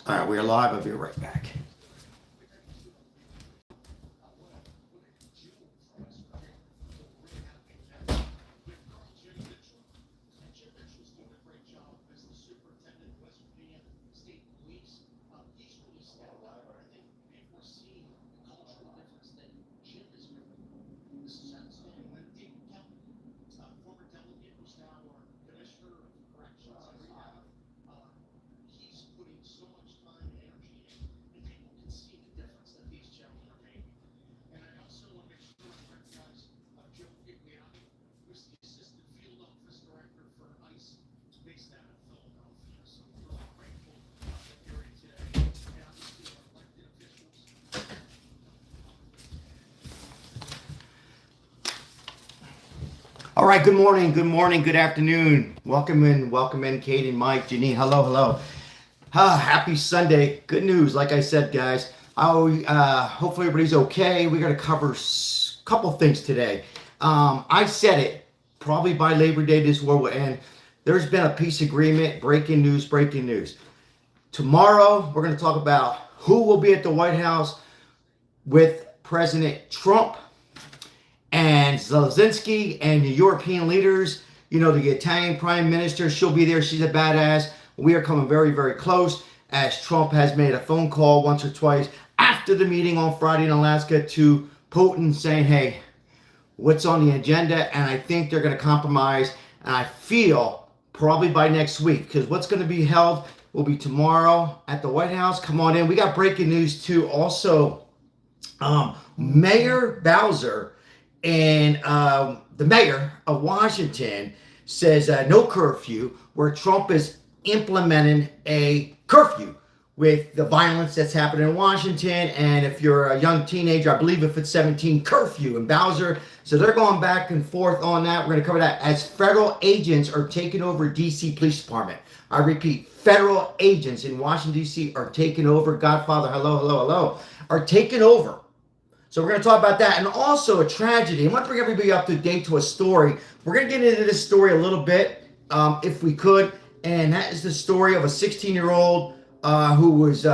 All right, we are live. I'll be right back. All right, good morning, good afternoon. Welcome in, Kate and Mike, Janine. Hello. Happy Sunday. Good news, like I said, guys. Hopefully everybody's okay. We're going to cover a couple things today. I said it, probably by Labor Day this war will end. There's been a peace agreement. Breaking news. Tomorrow, we're going to talk about who will be at the White House with President Trump and Zelensky and the European leaders. You know, the Italian prime minister, she'll be there. She's a badass. We are coming very, very close, as Trump has made a phone call once or twice after the meeting on Friday in Alaska to Putin saying, hey, what's on the agenda? And I think they're going to compromise. And I feel probably by next week, because what's going to be held will be tomorrow at the White House. Come on in. We got breaking news too. Also, Mayor Bowser and the mayor of Washington says no curfew, where Trump is implementing a curfew with the violence that's happening in Washington. And if you're a young teenager, I believe if it's 17, curfew. And Bowser, so they're going back and forth on that. We're going to cover that as federal agents are taking over D.C. Police Department. I repeat, federal agents in Washington, D.C. are taking over. Godfather, hello, are taking over. So we're going to talk about that, and also a tragedy. I want to bring everybody up to date to a story. We're going to get into this story a little bit, if we could, and that is the story of a 16-year-old who was,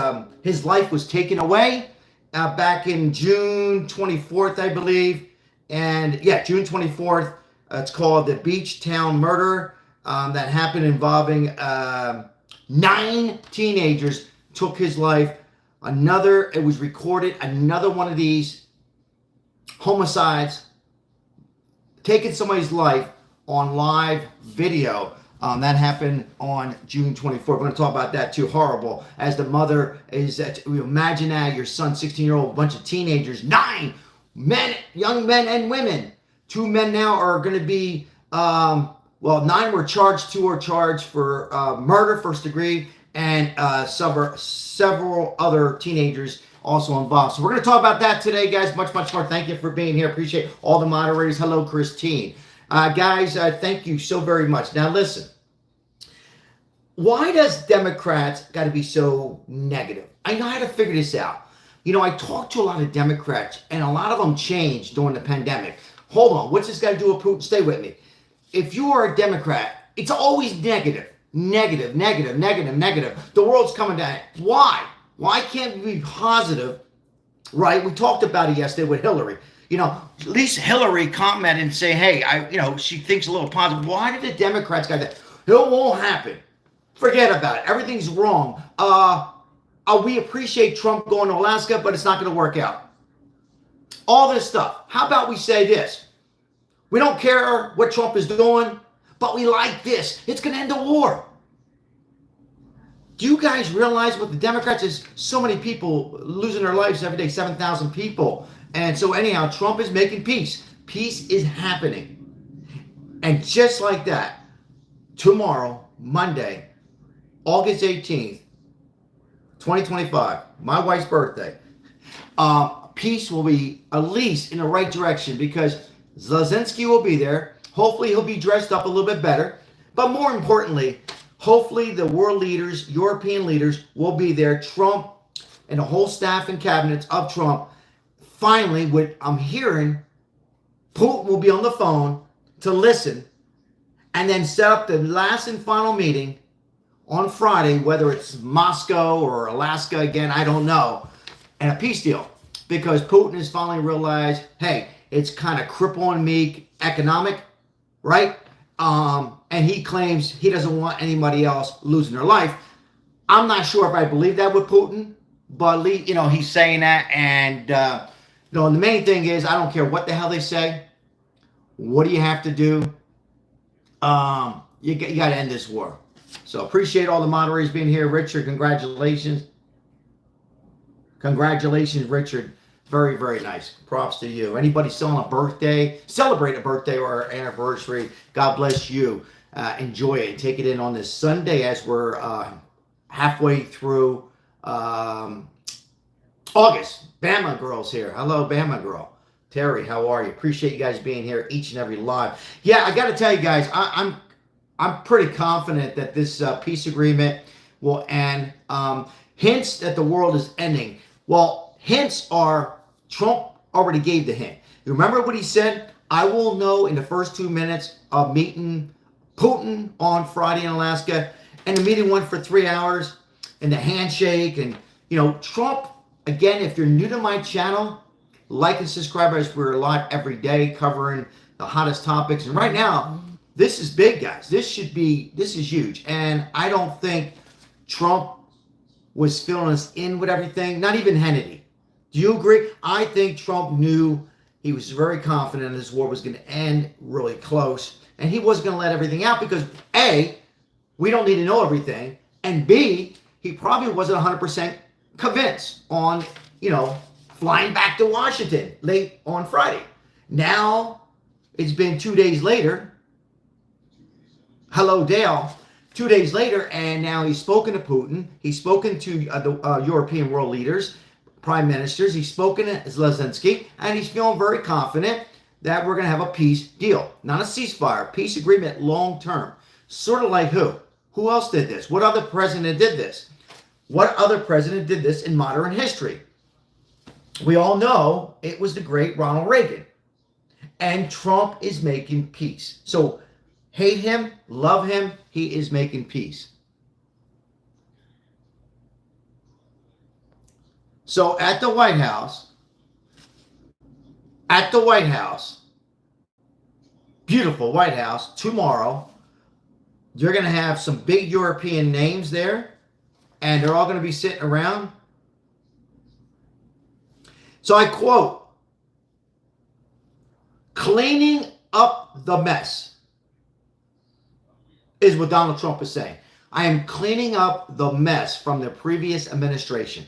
his life was taken away back in June 24th, I believe. And yeah, June 24th. It's called the Beach Town Murder that happened involving 9 teenagers took his life. It was recorded, another one of these homicides, taking somebody's life on live video. That happened on June 24th. We're going to talk about that too. Horrible. As the mother is, imagine that, your son, 16-year-old, bunch of teenagers, 9 men, young men and women. 2 men now are going to be, 9 were charged, 2 are charged for murder, first degree, and several other teenagers also involved. So we're going to talk about that today, guys. Much more. Thank you for being here. Appreciate all the moderators. Hello, Christine. Guys, thank you so very much. Now, listen. Why does Democrats got to be so negative? I know how to figure this out. You know, I talked to a lot of Democrats, and a lot of them changed during the pandemic. Hold on. What's this got to do with Putin? Stay with me. If you are a Democrat, it's always negative. Negative. The world's coming down. Why? Why can't we be positive, right? We talked about it yesterday with Hillary. You know, at least Hillary commented and say, hey, she thinks a little positive. Why did the Democrats got that? It won't happen. Forget about it. Everything's wrong. We appreciate Trump going to Alaska, but it's not going to work out. All this stuff. How about we say this? We don't care what Trump is doing, but we like this. It's going to end the war. Do you guys realize what the Democrats is? So many people losing their lives every day, 7,000 people. And so anyhow, Trump is making peace. Peace is happening. And just like that, tomorrow, Monday, August 18th, 2025, my wife's birthday, peace will be at least in the right direction, because Zelensky will be there. Hopefully he'll be dressed up a little bit better. But more importantly, hopefully the world leaders, European leaders, will be there. Trump and the whole staff and cabinets of Trump. Finally, what I'm hearing, Putin will be on the phone to listen and then set up the last and final meeting on Friday, whether it's Moscow or Alaska again, I don't know, and a peace deal. Because Putin has finally realized, hey, it's kind of crippling me economic, right? And he claims he doesn't want anybody else losing their life. I'm not sure if I believe that with Putin, but he's saying that. And the main thing is, I don't care what the hell they say. What do you have to do? You got to end this war. So appreciate all the moderators being here. Richard, congratulations. Congratulations, Richard. Very, very nice. Props to you. Anybody still on a birthday, celebrate a birthday or anniversary, God bless you. Enjoy it. Take it in on this Sunday as we're halfway through August. Bama girl's here. Hello, Bama girl. Terry, how are you? Appreciate you guys being here each and every live. Yeah, I got to tell you guys, I'm pretty confident that this peace agreement will end. Hints that the world is ending. Well, hints are Trump already gave the hint. You remember what he said? I will know in the first 2 minutes of meeting Putin on Friday in Alaska, and the meeting went for 3 hours, and the handshake, and Trump. Again, if you're new to my channel, like and subscribe as we're live every day covering the hottest topics. And right now, this is big, guys. This is huge. And I don't think Trump was filling us in with everything. Not even Hannity. Do you agree? I think Trump knew, he was very confident this war was going to end really close. And he wasn't going to let everything out because A, we don't need to know everything. And B, he probably wasn't 100% convinced on, flying back to Washington late on Friday. Now, it's been 2 days later. Hello, Dale. 2 days later, and now he's spoken to Putin. He's spoken to the European world leaders, prime ministers. He's spoken to Zelensky, and he's feeling very confident that we're going to have a peace deal. Not a ceasefire, peace agreement long term. Sort of like who? Who else did this? What other president did this? What other president did this in modern history? We all know it was the great Ronald Reagan. And Trump is making peace. So hate him, love him, he is making peace. So at the White House, beautiful White House, tomorrow, you're going to have some big European names there, and they're all going to be sitting around. So I quote, cleaning up the mess is what Donald Trump is saying. I am cleaning up the mess from the previous administration.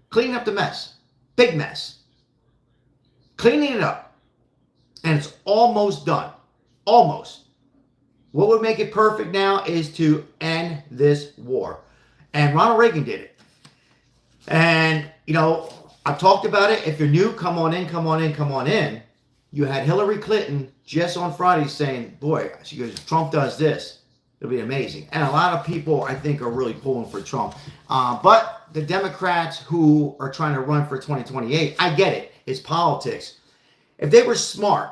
Cleaning up the mess. Big mess. Cleaning it up. And it's almost done. Almost. What would make it perfect now is to end this war. And Ronald Reagan did it. And, I've talked about it. If you're new, come on in, come on in, come on in. You had Hillary Clinton just on Friday saying, boy, she goes, Trump does this, it'll be amazing. And a lot of people, I think, are really pulling for Trump. But the Democrats who are trying to run for 2028, I get it. It's politics. If they were smart,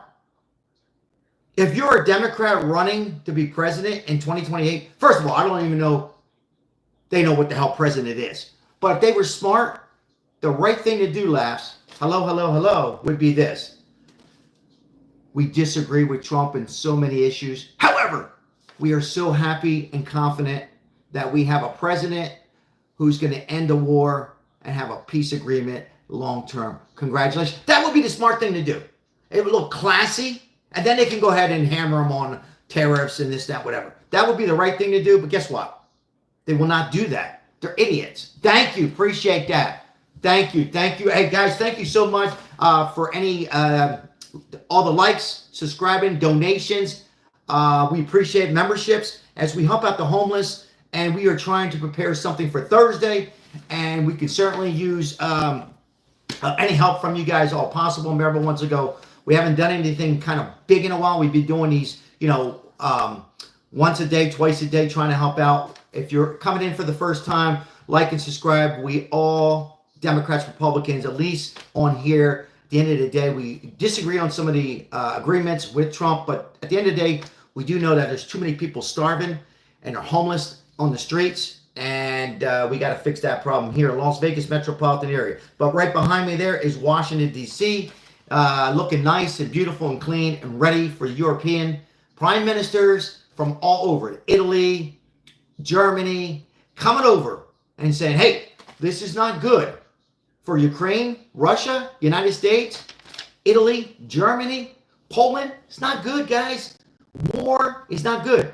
if you're a Democrat running to be president in 2028, first of all, I don't even know they know what the hell president is. But if they were smart, the right thing to do, laughs, hello, would be this. We disagree with Trump in so many issues. However, we are so happy and confident that we have a president who's going to end the war and have a peace agreement long term. Congratulations. That would be the smart thing to do. It would look classy, and then they can go ahead and hammer them on tariffs and this, that, whatever. That would be the right thing to do, but guess what? They will not do that. They're idiots. Thank you. Appreciate that. Thank you. Hey, guys, thank you so much for all the likes, subscribing, donations. We appreciate memberships as we help out the homeless, and we are trying to prepare something for Thursday, and we can certainly use any help from you guys all possible. Remember, once ago, we haven't done anything kind of big in a while. We've been doing these, once a day, twice a day, trying to help out. If you're coming in for the first time, like and subscribe. We all, Democrats, Republicans, at least on here, at the end of the day, we disagree on some of the agreements with Trump, but at the end of the day, We do know that there's too many people starving and are homeless on the streets. And we got to fix that problem here in Las Vegas metropolitan area. But right behind me there is Washington, D.C., looking nice and beautiful and clean and ready for European prime ministers from all over. Italy, Germany, coming over and saying, hey, this is not good for Ukraine, Russia, United States, Italy, Germany, Poland. It's not good, guys. War is not good.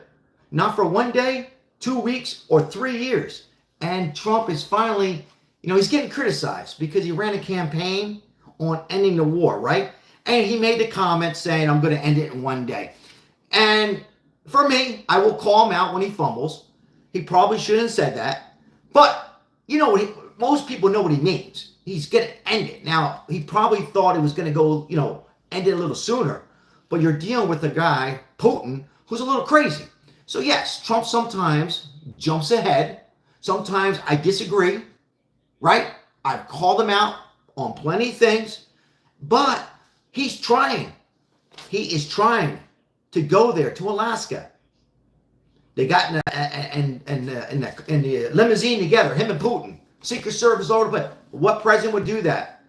Not for one day, 2 weeks, or 3 years. And Trump is finally, he's getting criticized because he ran a campaign on ending the war, right? And he made the comment saying, I'm going to end it in one day. And for me, I will call him out when he fumbles. He probably shouldn't have said that. But, most people know what he means. He's going to end it. Now, he probably thought it was going to go, end it a little sooner. But you're dealing with a guy, Putin, who's a little crazy. So yes, Trump sometimes jumps ahead. Sometimes I disagree, right? I've called him out on plenty of things, but he's trying. He is trying to go there to Alaska. They got in the limousine together, him and Putin. Secret Service all over the place. What president would do that?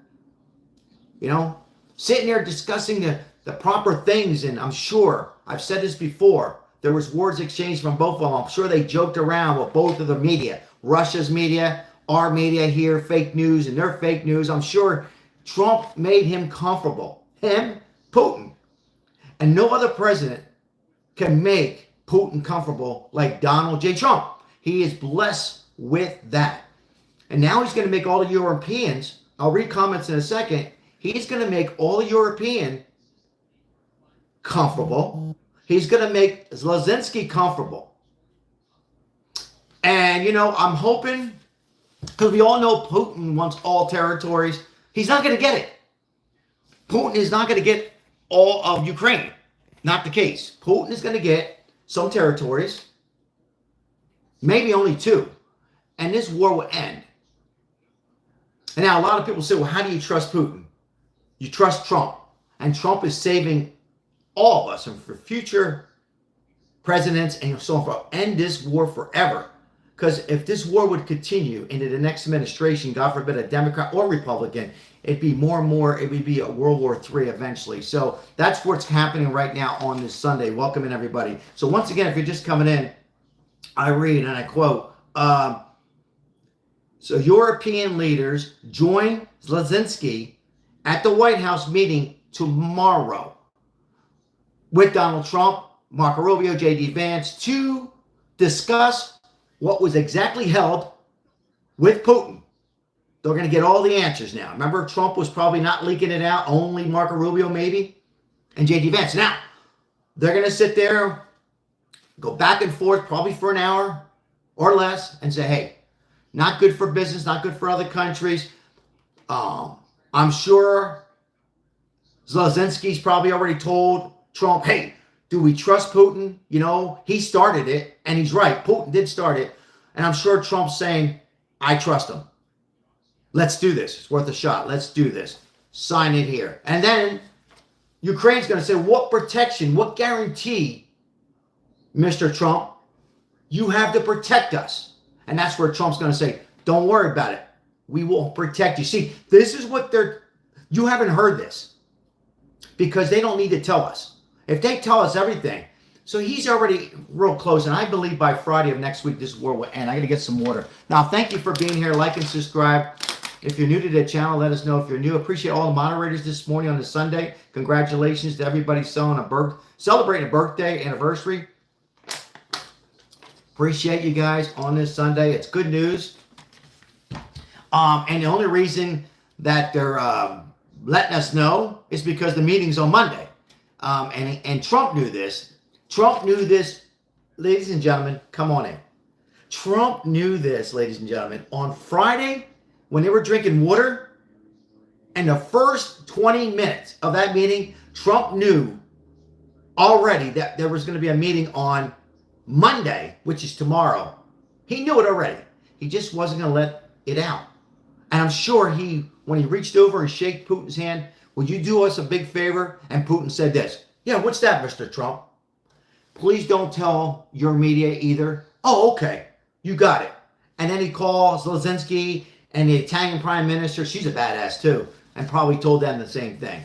Sitting there discussing the proper things, and I'm sure, I've said this before, there was words exchanged from both of them. I'm sure they joked around with both of the media. Russia's media, our media here, fake news, and their fake news. I'm sure Trump made him comfortable. Him, Putin. And no other president can make Putin comfortable like Donald J. Trump. He is blessed with that. And now he's going to make all the Europeans, I'll read comments in a second, he's going to make all the European comfortable. He's going to make Zelensky comfortable. And, I'm hoping, because we all know Putin wants all territories. He's not going to get it. Putin is not going to get all of Ukraine. Not the case. Putin is going to get some territories, maybe only 2. And this war will end. And now a lot of people say, well, how do you trust Putin? You trust Trump. And Trump is saving all of us and for future presidents and so on forth. End this war forever. Because if this war would continue into the next administration, God forbid, a Democrat or Republican, it'd be more and more, it would be a World War III eventually. So that's what's happening right now on this Sunday. Welcome in, everybody. So once again, if you're just coming in, I read and I quote, so European leaders join Zelensky at the White House meeting tomorrow with Donald Trump, Marco Rubio, J.D. Vance to discuss what was exactly held with Putin. They're going to get all the answers now. Remember, Trump was probably not leaking it out, only Marco Rubio maybe, and J.D. Vance. Now, they're going to sit there, go back and forth probably for an hour or less and say, hey, not good for business, not good for other countries. I'm sure Zelensky's probably already told Trump, hey, do we trust Putin? He started it, and he's right. Putin did start it. And I'm sure Trump's saying, I trust him. Let's do this. It's worth a shot. Let's do this. Sign it here. And then Ukraine's going to say, what protection, what guarantee, Mr. Trump, you have to protect us? And that's where Trump's going to say, don't worry about it. We will protect you. See, this is what you haven't heard this because they don't need to tell us. If they tell us everything, so he's already real close, and I believe by Friday of next week, this war will end. I got to get some water. Now, thank you for being here. Like and subscribe. If you're new to the channel, let us know if you're new. Appreciate all the moderators this morning on this Sunday. Congratulations to everybody celebrating a birthday anniversary. Appreciate you guys on this Sunday. It's good news. And the only reason that they're letting us know is because the meeting's on Monday. And Trump knew this. Trump knew this, ladies and gentlemen, come on in. Trump knew this, ladies and gentlemen, on Friday when they were drinking water. And the first 20 minutes of that meeting, Trump knew already that there was going to be a meeting on Monday, which is tomorrow. He knew it already. He just wasn't going to let it out. And I'm sure when he reached over and shook Putin's hand, will you do us a big favor? And Putin said this. Yeah, what's that, Mr. Trump? Please don't tell your media either. Oh, okay. You got it. And then he calls Zelensky and the Italian prime minister. She's a badass too. And probably told them the same thing.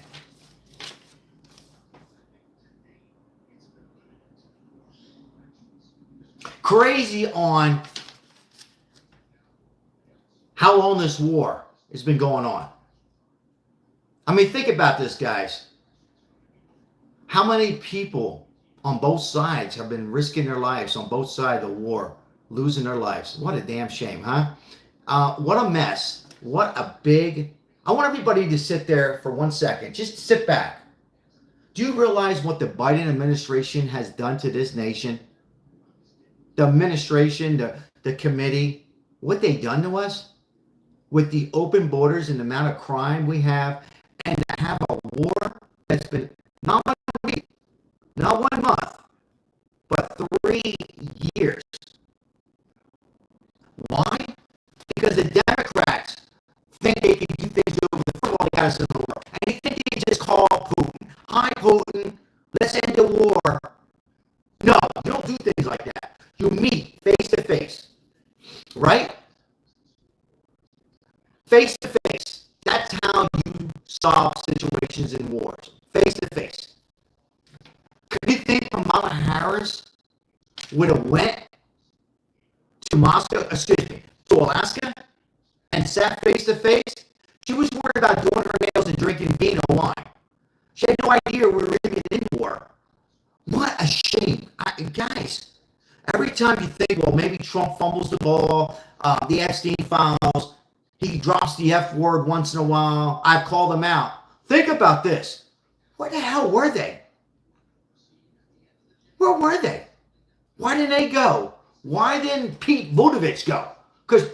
Crazy on how long this war has been going on. I mean, think about this, guys. How many people on both sides have been risking their lives on both sides of the war, losing their lives? What a damn shame, huh? What a mess. What a big... I want everybody to sit there for 1 second. Just sit back. Do you realize what the Biden administration has done to this nation? The administration, the committee, what they done to us with the open borders and the amount of crime we have, and to have a war that's been not 1 week, not 1 month, but 3 years. Why? Because the Democrats think they can do things over the football guys in the world. And they think they can just call Putin. Hi, Putin. Let's end the war. No, you don't do things like that. You meet face to face. Right? Face to face. That's how you solve situations in wars. Face to face. Could you think Kamala Harris would have went to to Alaska and sat face to face? She was worried about doing her nails and drinking beer or wine. She had no idea we were really in war. What a shame. Guys, every time you think, well, maybe Trump fumbles the ball, the Epstein files, he drops the F word once in a while, I've called him out. Think about this. Where the hell were they? Where were they? Why didn't they go? Why didn't Pete Buttigieg go? Because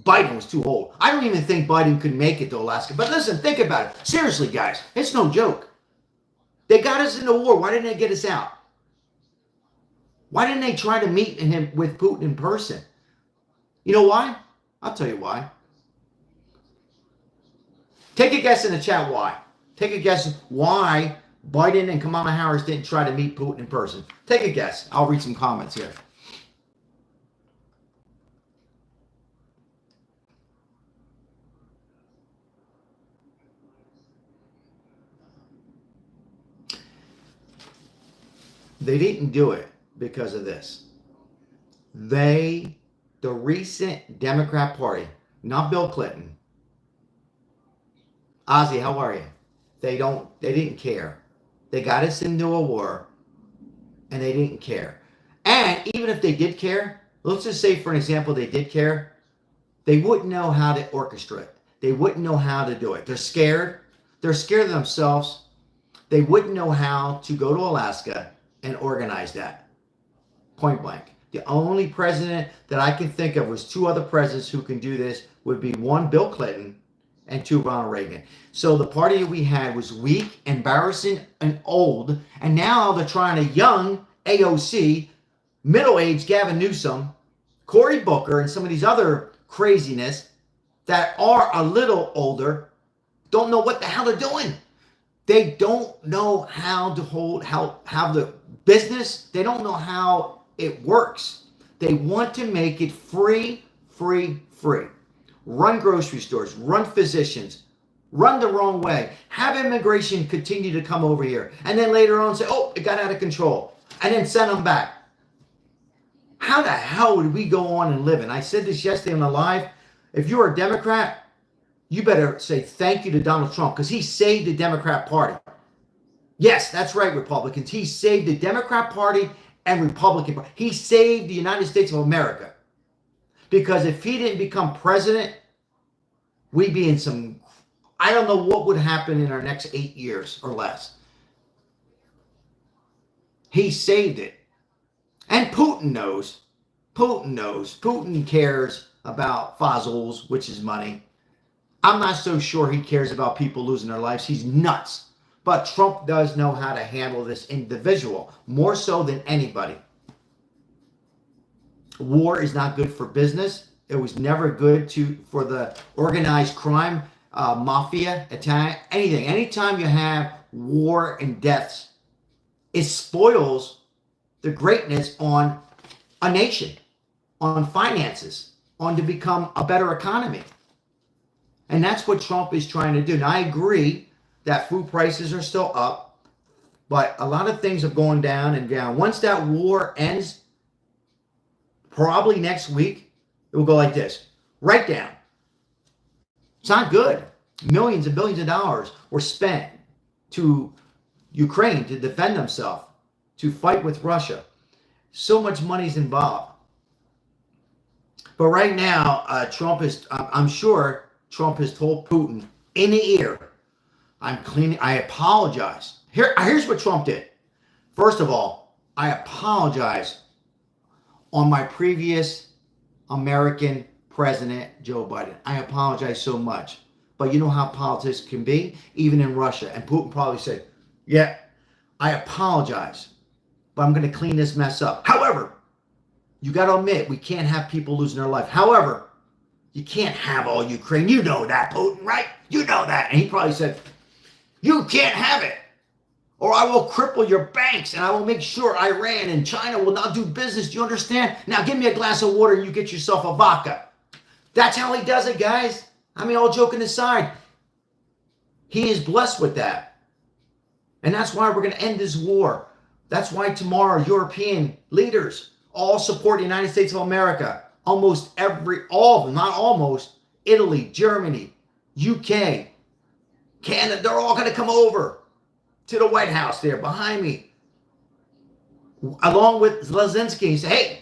Biden was too old. I don't even think Biden could make it to Alaska. But listen, think about it. Seriously, guys, it's no joke. They got us in the war. Why didn't they get us out? Why didn't they try to meet him with Putin in person? You know why? I'll tell you why. Take a guess in the chat why. Take a guess why Biden and Kamala Harris didn't try to meet Putin in person. Take a guess. I'll read some comments here. They didn't do it because of this. The recent Democrat Party, not Bill Clinton. Ozzy, how are you? They didn't care. They got us into a war and they didn't care. And even if they did care, let's just say for an example, they did care, they wouldn't know how to orchestrate. They wouldn't know how to do it. They're scared. They're scared of themselves. They wouldn't know how to go to Alaska and organize that. Point blank. The only president that I can think of was 2 other presidents who can do this would be 1, Bill Clinton, and 2, Ronald Reagan. So the party that we had was weak, embarrassing, and old. And now they're trying a young AOC, middle-aged Gavin Newsom, Cory Booker, and some of these other craziness that are a little older, don't know what the hell they're doing. They don't know how to have the business. They don't know how it works. They want to make it free. Run grocery stores, run physicians, run the wrong way. Have immigration continue to come over here. And then later on say, oh, it got out of control. And then send them back. How the hell would we go on and live? And I said this yesterday on the live. If you're a Democrat, you better say thank you to Donald Trump because he saved the Democrat Party. Yes, that's right, Republicans. He saved the Democrat Party and Republican Party. He saved the United States of America. Because if he didn't become president, we'd be in some... I don't know what would happen in our next 8 years or less. He saved it. And Putin knows. Putin cares about fossils, which is money. I'm not so sure he cares about people losing their lives. He's nuts. But Trump does know how to handle this individual, more so than anybody. War is not good for business. It was never good for the organized crime, mafia, Italian, anything. Anytime you have war and deaths, it spoils the greatness on a nation, on finances, on to become a better economy. And that's what Trump is trying to do. Now, I agree that food prices are still up, but a lot of things have gone down and down. Once that war ends, probably next week, it will go like this, right down. It's not good. Millions and billions of dollars were spent to Ukraine to defend themselves, to fight with Russia. So much money's involved. But right now, I'm sure Trump has told Putin in the ear, I apologize. Here's what Trump did. First of all, I apologize on my previous American president, Joe Biden. I apologize so much. But you know how politics can be, even in Russia. And Putin probably said, yeah, I apologize, but I'm going to clean this mess up. However, you got to admit, we can't have people losing their life. However, you can't have all Ukraine. You know that, Putin, right? You know that. And he probably said, you can't have it, or I will cripple your banks, and I will make sure Iran and China will not do business. Do you understand? Now give me a glass of water and you get yourself a vodka. That's how he does it, guys. I mean, all joking aside, he is blessed with that. And that's why we're going to end this war. That's why tomorrow European leaders all support the United States of America. All of them, not almost, Italy, Germany, UK, Canada, they're all going to come over to the White House there behind me, along with Zelensky, and say, hey,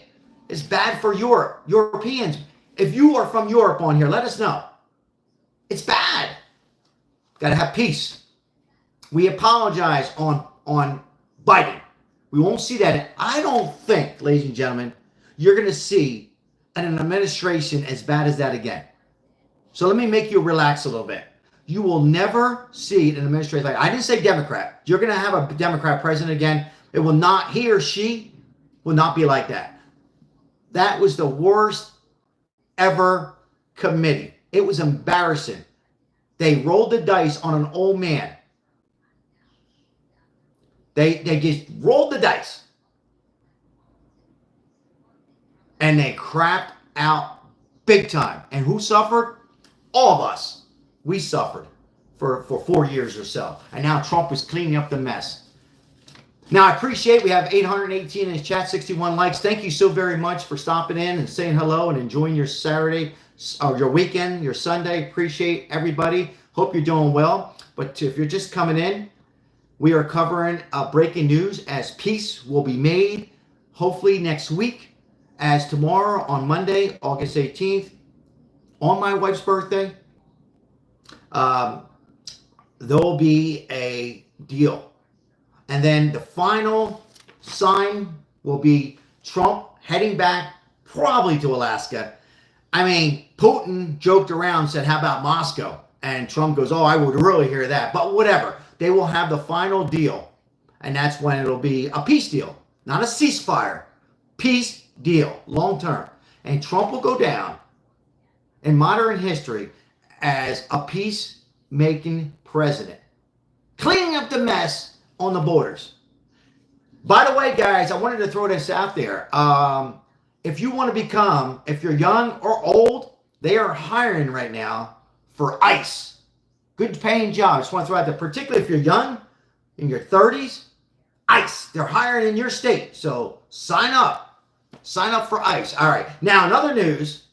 it's bad for Europe, Europeans. If you are from Europe on here, let us know. It's bad. Got to have peace. We apologize on Biden. We won't see that. I don't think, ladies and gentlemen, you're going to see an administration as bad as that again. So let me make you relax a little bit. You will never see an administration like, I didn't say Democrat. You're going to have a Democrat president again. It will not, he or she will not be like that. That was the worst ever committee. It was embarrassing. They rolled the dice on an old man. They just rolled the dice. And they crapped out big time. And who suffered? All of us. We suffered for 4 years or so. And now Trump is cleaning up the mess. Now, I appreciate we have 818 in his chat, 61 likes. Thank you so very much for stopping in and saying hello and enjoying your Saturday, or your weekend, your Sunday. Appreciate everybody. Hope you're doing well. But if you're just coming in, we are covering breaking news as peace will be made, hopefully next week, as tomorrow on Monday, August 18th, on my wife's birthday, there'll be a deal. And then the final sign will be Trump heading back probably to Alaska. I mean, Putin joked around, said, how about Moscow? And Trump goes, oh, I would really hear that. But whatever. They will have the final deal. And that's when it'll be a peace deal, not a ceasefire. Peace deal, long term. And Trump will go down in modern history as a peacemaking president, cleaning up the mess on the borders. By the way, guys, I wanted to throw this out there. If you want to become, if you're young or old, they are hiring right now for ICE. Good paying job. Just want to throw out there, particularly if you're young, in your 30s, ICE. They're hiring in your state. So sign up. Sign up for ICE. All right. Now, in other news,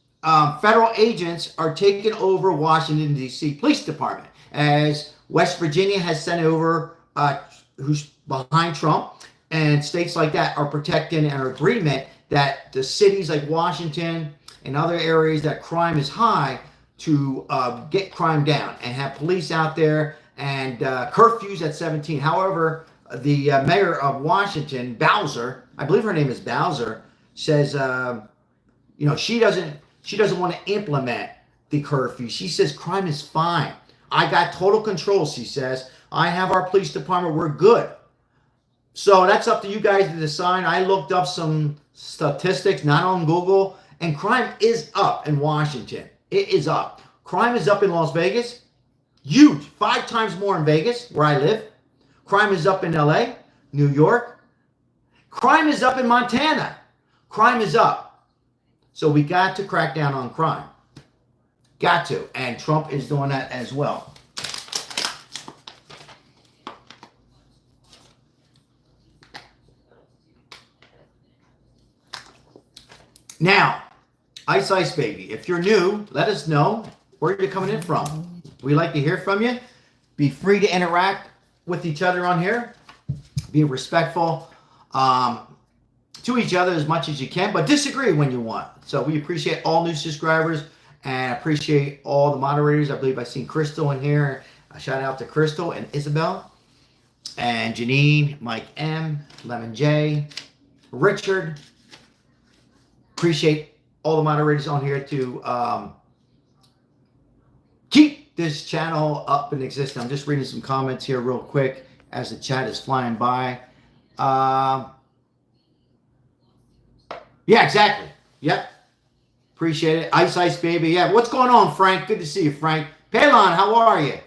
federal agents are taking over Washington, D.C. Police Department, as West Virginia has sent over who's behind Trump, and states like that are protecting an agreement that the cities like Washington and other areas that crime is high to get crime down and have police out there and curfews at 17. However, the mayor of Washington, Bowser, I believe her name is Bowser, says, she doesn't want to implement the curfew. She says crime is fine. I got total control, she says. I have our police department. We're good. So that's up to you guys to decide. I looked up some statistics, not on Google, and crime is up in Washington. It is up. Crime is up in Las Vegas. Huge. 5 times more in Vegas, where I live. Crime is up in LA, New York, Crime is up in Montana. Crime is up. So we got to crack down on crime. Got to. And Trump is doing that as well. Now, Ice Ice Baby, if you're new, let us know where you're coming in from. We like to hear from you. Be free to interact with each other on here. Be respectful to each other as much as you can, but disagree when you want. So we appreciate all new subscribers and appreciate all the moderators. I believe I've seen Crystal in here. A shout out to Crystal and Isabel and Janine, Mike M, Lemon J, Richard. Appreciate all the moderators on here to keep this channel up and existing. I'm just reading some comments here real quick as the chat is flying by. Yeah, exactly. Yep. Appreciate it. Ice Ice Baby. Yeah, what's going on, Frank? Good to see you, Frank. Palon, how are you?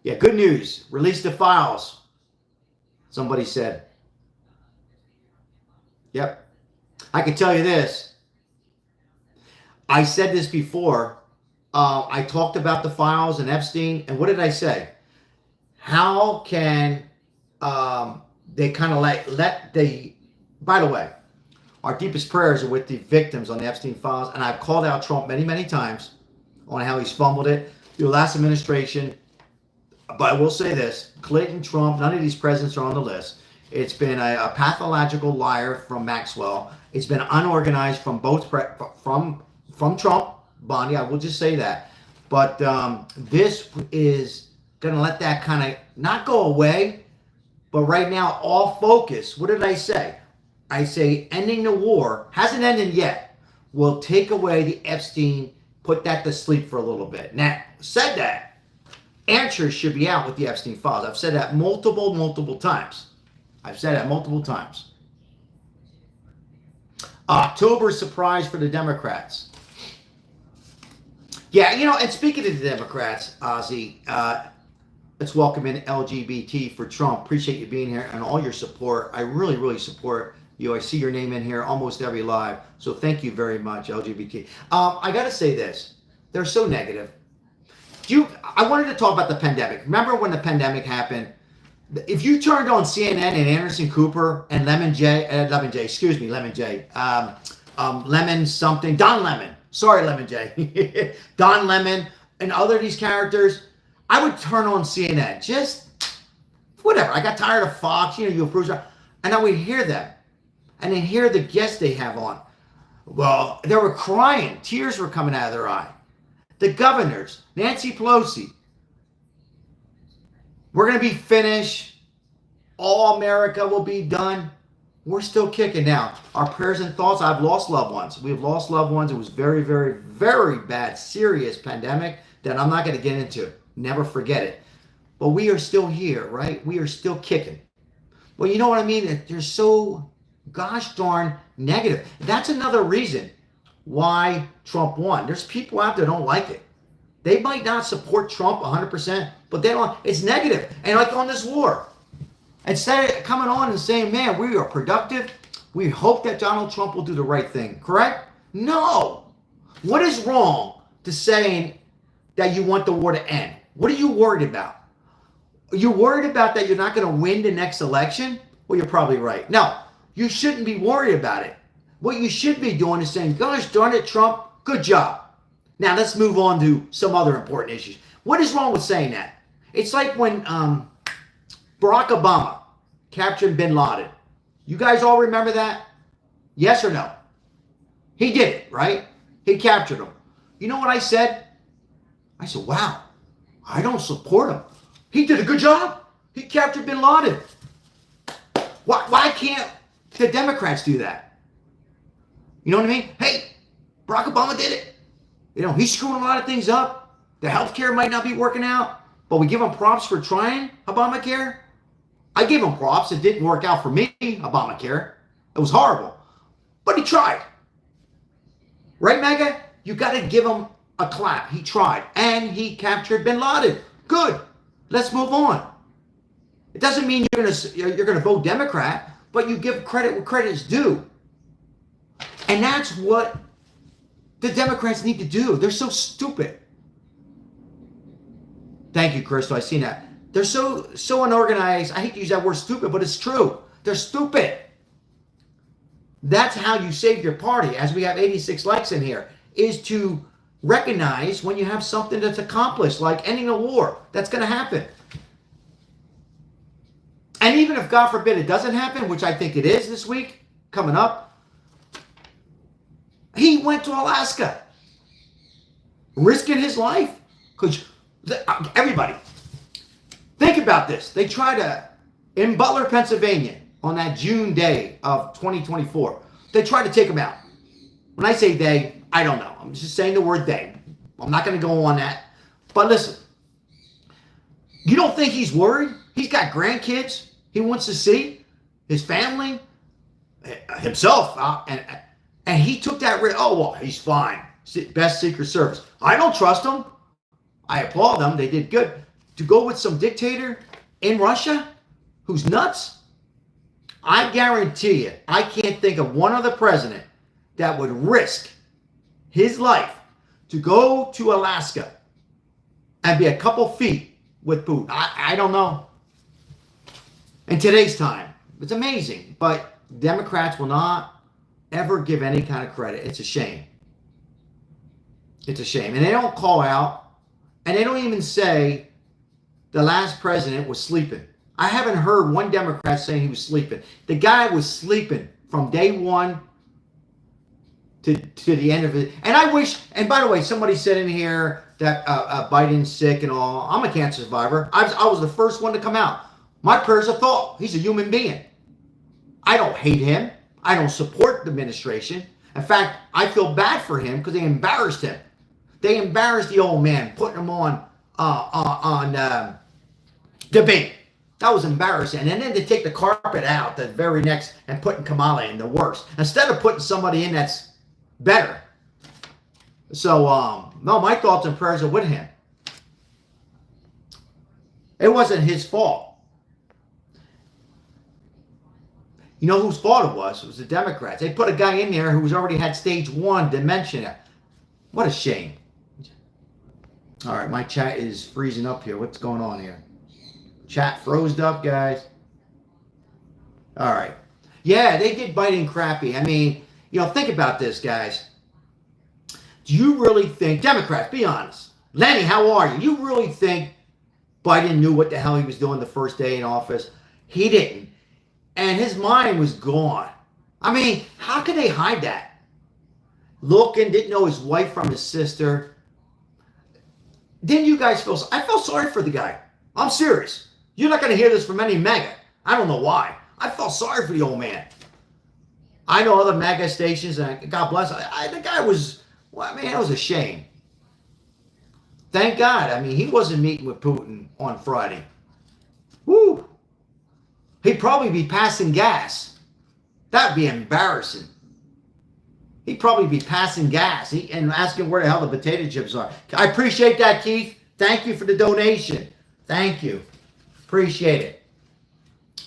Yeah, good news. Release the files. Somebody said. Yep. I can tell you this. I said this before. I talked about the files and Epstein, and what did I say? How can they kind of let the, by the way, our deepest prayers are with the victims on the Epstein files, and I've called out Trump many, many times on how he's fumbled it through the last administration. But I will say this, Clinton, Trump, none of these presidents are on the list. It's been a pathological liar from Maxwell. It's been unorganized from both, from Trump, Bonnie, I will just say that. But this is going to let that kind of not go away, but right now all focus, what did I say? I say ending the war, hasn't ended yet, will take away the Epstein, put that to sleep for a little bit. Now, said that, answers should be out with the Epstein files. I've said that multiple times. I've said that multiple times. October surprise for the Democrats. Yeah, you know, and speaking of the Democrats, Ozzy, let's welcome in LGBT for Trump. Appreciate you being here and all your support. I really support you. I see your name in here almost every live. So thank you very much, LGBT. I got to say this. They're so negative. I wanted to talk about the pandemic. Remember when the pandemic happened? If you turned on CNN and Anderson Cooper and Lemon J, Lemon something, Don Lemon. Sorry, Lemon J. Don Lemon and other of these characters, I would turn on CNN. Just whatever. I got tired of Fox, you approve, and I would hear them. And then hear the guests they have on. Well, they were crying. Tears were coming out of their eye. The governors, Nancy Pelosi. We're going to be finished. All America will be done. We're still kicking now. Our prayers and thoughts, I've lost loved ones. We've lost loved ones. It was very bad, serious pandemic that I'm not going to get into. Never forget it. But we are still here, right? We are still kicking. Well, you know what I mean? They're so gosh darn negative. That's another reason why Trump won. There's people out there that don't like it. They might not support Trump 100%, but they don't. It's negative. And like on this war, instead of coming on and saying, man, we are productive, we hope that Donald Trump will do the right thing, correct? No. What is wrong to saying that you want the war to end? What are you worried about? Are you worried about that you're not going to win the next election? Well, you're probably right. No, you shouldn't be worried about it. What you should be doing is saying, gosh darn it, Trump, good job. Now let's move on to some other important issues. What is wrong with saying that? It's like when Barack Obama captured bin Laden. You guys all remember that? Yes or no? He did it, right? He captured him. You know what I said? I said, wow, I don't support him. He did a good job. He captured bin Laden. Why can't the Democrats do that? You know what I mean? Hey, Barack Obama did it. He's screwing a lot of things up. The healthcare might not be working out, but we give him props for trying Obamacare. I gave him props. It didn't work out for me, Obamacare. It was horrible. But he tried. Right, Mega? You got to give him a clap. He tried. And he captured bin Laden. Good. Let's move on. It doesn't mean you're gonna vote Democrat, but you give credit where credit is due. And that's what the Democrats need to do. They're so stupid. Thank you, Crystal. I seen that. They're so unorganized. I hate to use that word stupid, but it's true. They're stupid. That's how you save your party, as we have 86 likes in here, is to recognize when you have something that's accomplished, like ending a war. That's going to happen. And even if, God forbid, it doesn't happen, which I think it is this week, coming up, he went to Alaska, risking his life. Because everybody, think about this. They try to, in Butler, Pennsylvania, on that June day of 2024, they tried to take him out. When I say they, I don't know. I'm just saying the word they. I'm not going to go on that. But listen, you don't think he's worried? He's got grandkids he wants to see, his family, himself, and he took that risk. Oh, well, he's fine. Best Secret Service. I don't trust him. I applaud them. They did good. To go with some dictator in Russia who's nuts, I guarantee you, I can't think of one other president that would risk his life to go to Alaska and be a couple feet with Putin. I don't know. In today's time, it's amazing, but Democrats will not ever give any kind of credit. It's a shame. It's a shame. And they don't call out, and they don't even say the last president was sleeping. I haven't heard one Democrat saying he was sleeping. The guy was sleeping from day one to the end of it. And I wish, and by the way, somebody said in here that Biden's sick and all. I'm a cancer survivor. I was the first one to come out. My prayers are thought. He's a human being. I don't hate him. I don't support the administration. In fact, I feel bad for him because they embarrassed him. They embarrassed the old man, putting him on debate. That was embarrassing. And then to take the carpet out the very next and putting Kamala in, the worst. Instead of putting somebody in that's better. So, no, my thoughts and prayers are with him. It wasn't his fault. You know whose fault it was? It was the Democrats. They put a guy in there who's already had stage 1 dementia. What a shame. All right, my chat is freezing up here. What's going on here? Chat froze up, guys. All right. Yeah, they did Biden crappy. I mean, you know, think about this, guys. Do you really think, Democrats, be honest. Lenny, how are you? You really think Biden knew what the hell he was doing the first day in office? He didn't. And his mind was gone. I mean, how could they hide that? Looking, didn't know his wife from his sister. Didn't you guys feel, I felt sorry for the guy. I'm serious. You're not going to hear this from any MAGA. I don't know why. I felt sorry for the old man. I know other MAGA stations, and God bless. The guy was, well, I mean, that was a shame. Thank God. I mean, he wasn't meeting with Putin on Friday. Woo. He'd probably be passing gas. That'd be embarrassing. He'd probably be passing gas and asking where the hell the potato chips are. I appreciate that, Keith. Thank you for the donation. Thank you. Appreciate it.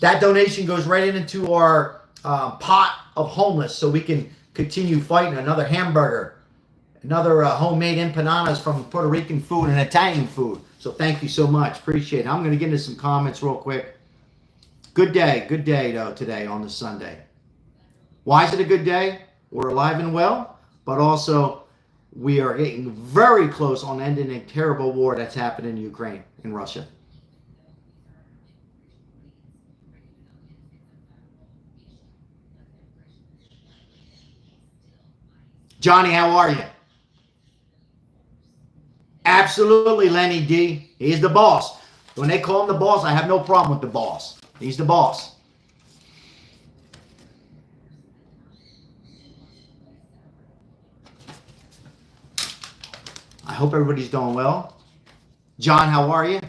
That donation goes right into our pot of homeless so we can continue fighting another hamburger, another homemade empanadas from Puerto Rican food and Italian food. So thank you so much. Appreciate it. I'm going to get into some comments real quick. Good day though today on the Sunday. Why is it a good day? We're alive and well, but also we are getting very close on ending a terrible war that's happened in Ukraine, in Russia. Johnny, how are you? Absolutely, Lenny D. He's the boss. When they call him the boss, I have no problem with the boss. He's the boss. I hope everybody's doing well. John, how are you?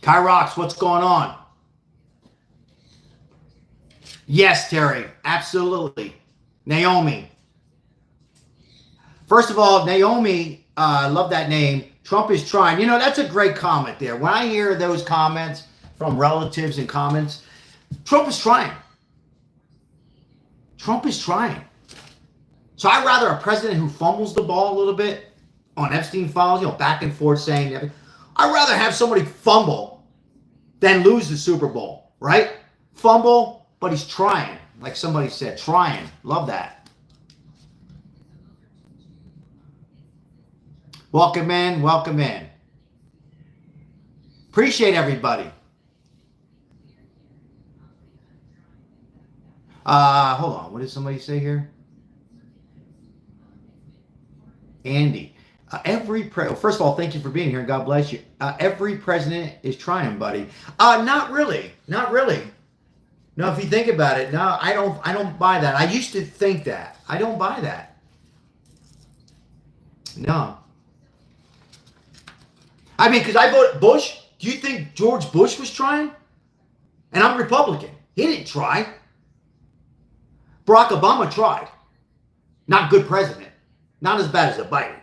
Kyrox, what's going on? Yes, Terry, absolutely. Naomi. First of all, Naomi, I love that name. Trump is trying. You know, that's a great comment there. When I hear those comments from relatives and comments, Trump is trying. Trump is trying. So I'd rather a president who fumbles the ball a little bit on Epstein files, you know, back and forth saying everything. I'd rather have somebody fumble than lose the Super Bowl, right? Fumble, but he's trying. Like somebody said, trying. Love that. Welcome in, welcome in. Appreciate everybody. Hold on. What did somebody say here? Andy. First of all, thank you for being here. God bless you. Every president is trying, buddy. Not really. Not really. No, if you think about it, no, I don't buy that. I used to think that. I don't buy that. No. I mean, because I voted Bush. Do you think George Bush was trying? And I'm Republican. He didn't try. Barack Obama tried. Not good president. Not as bad as a Biden.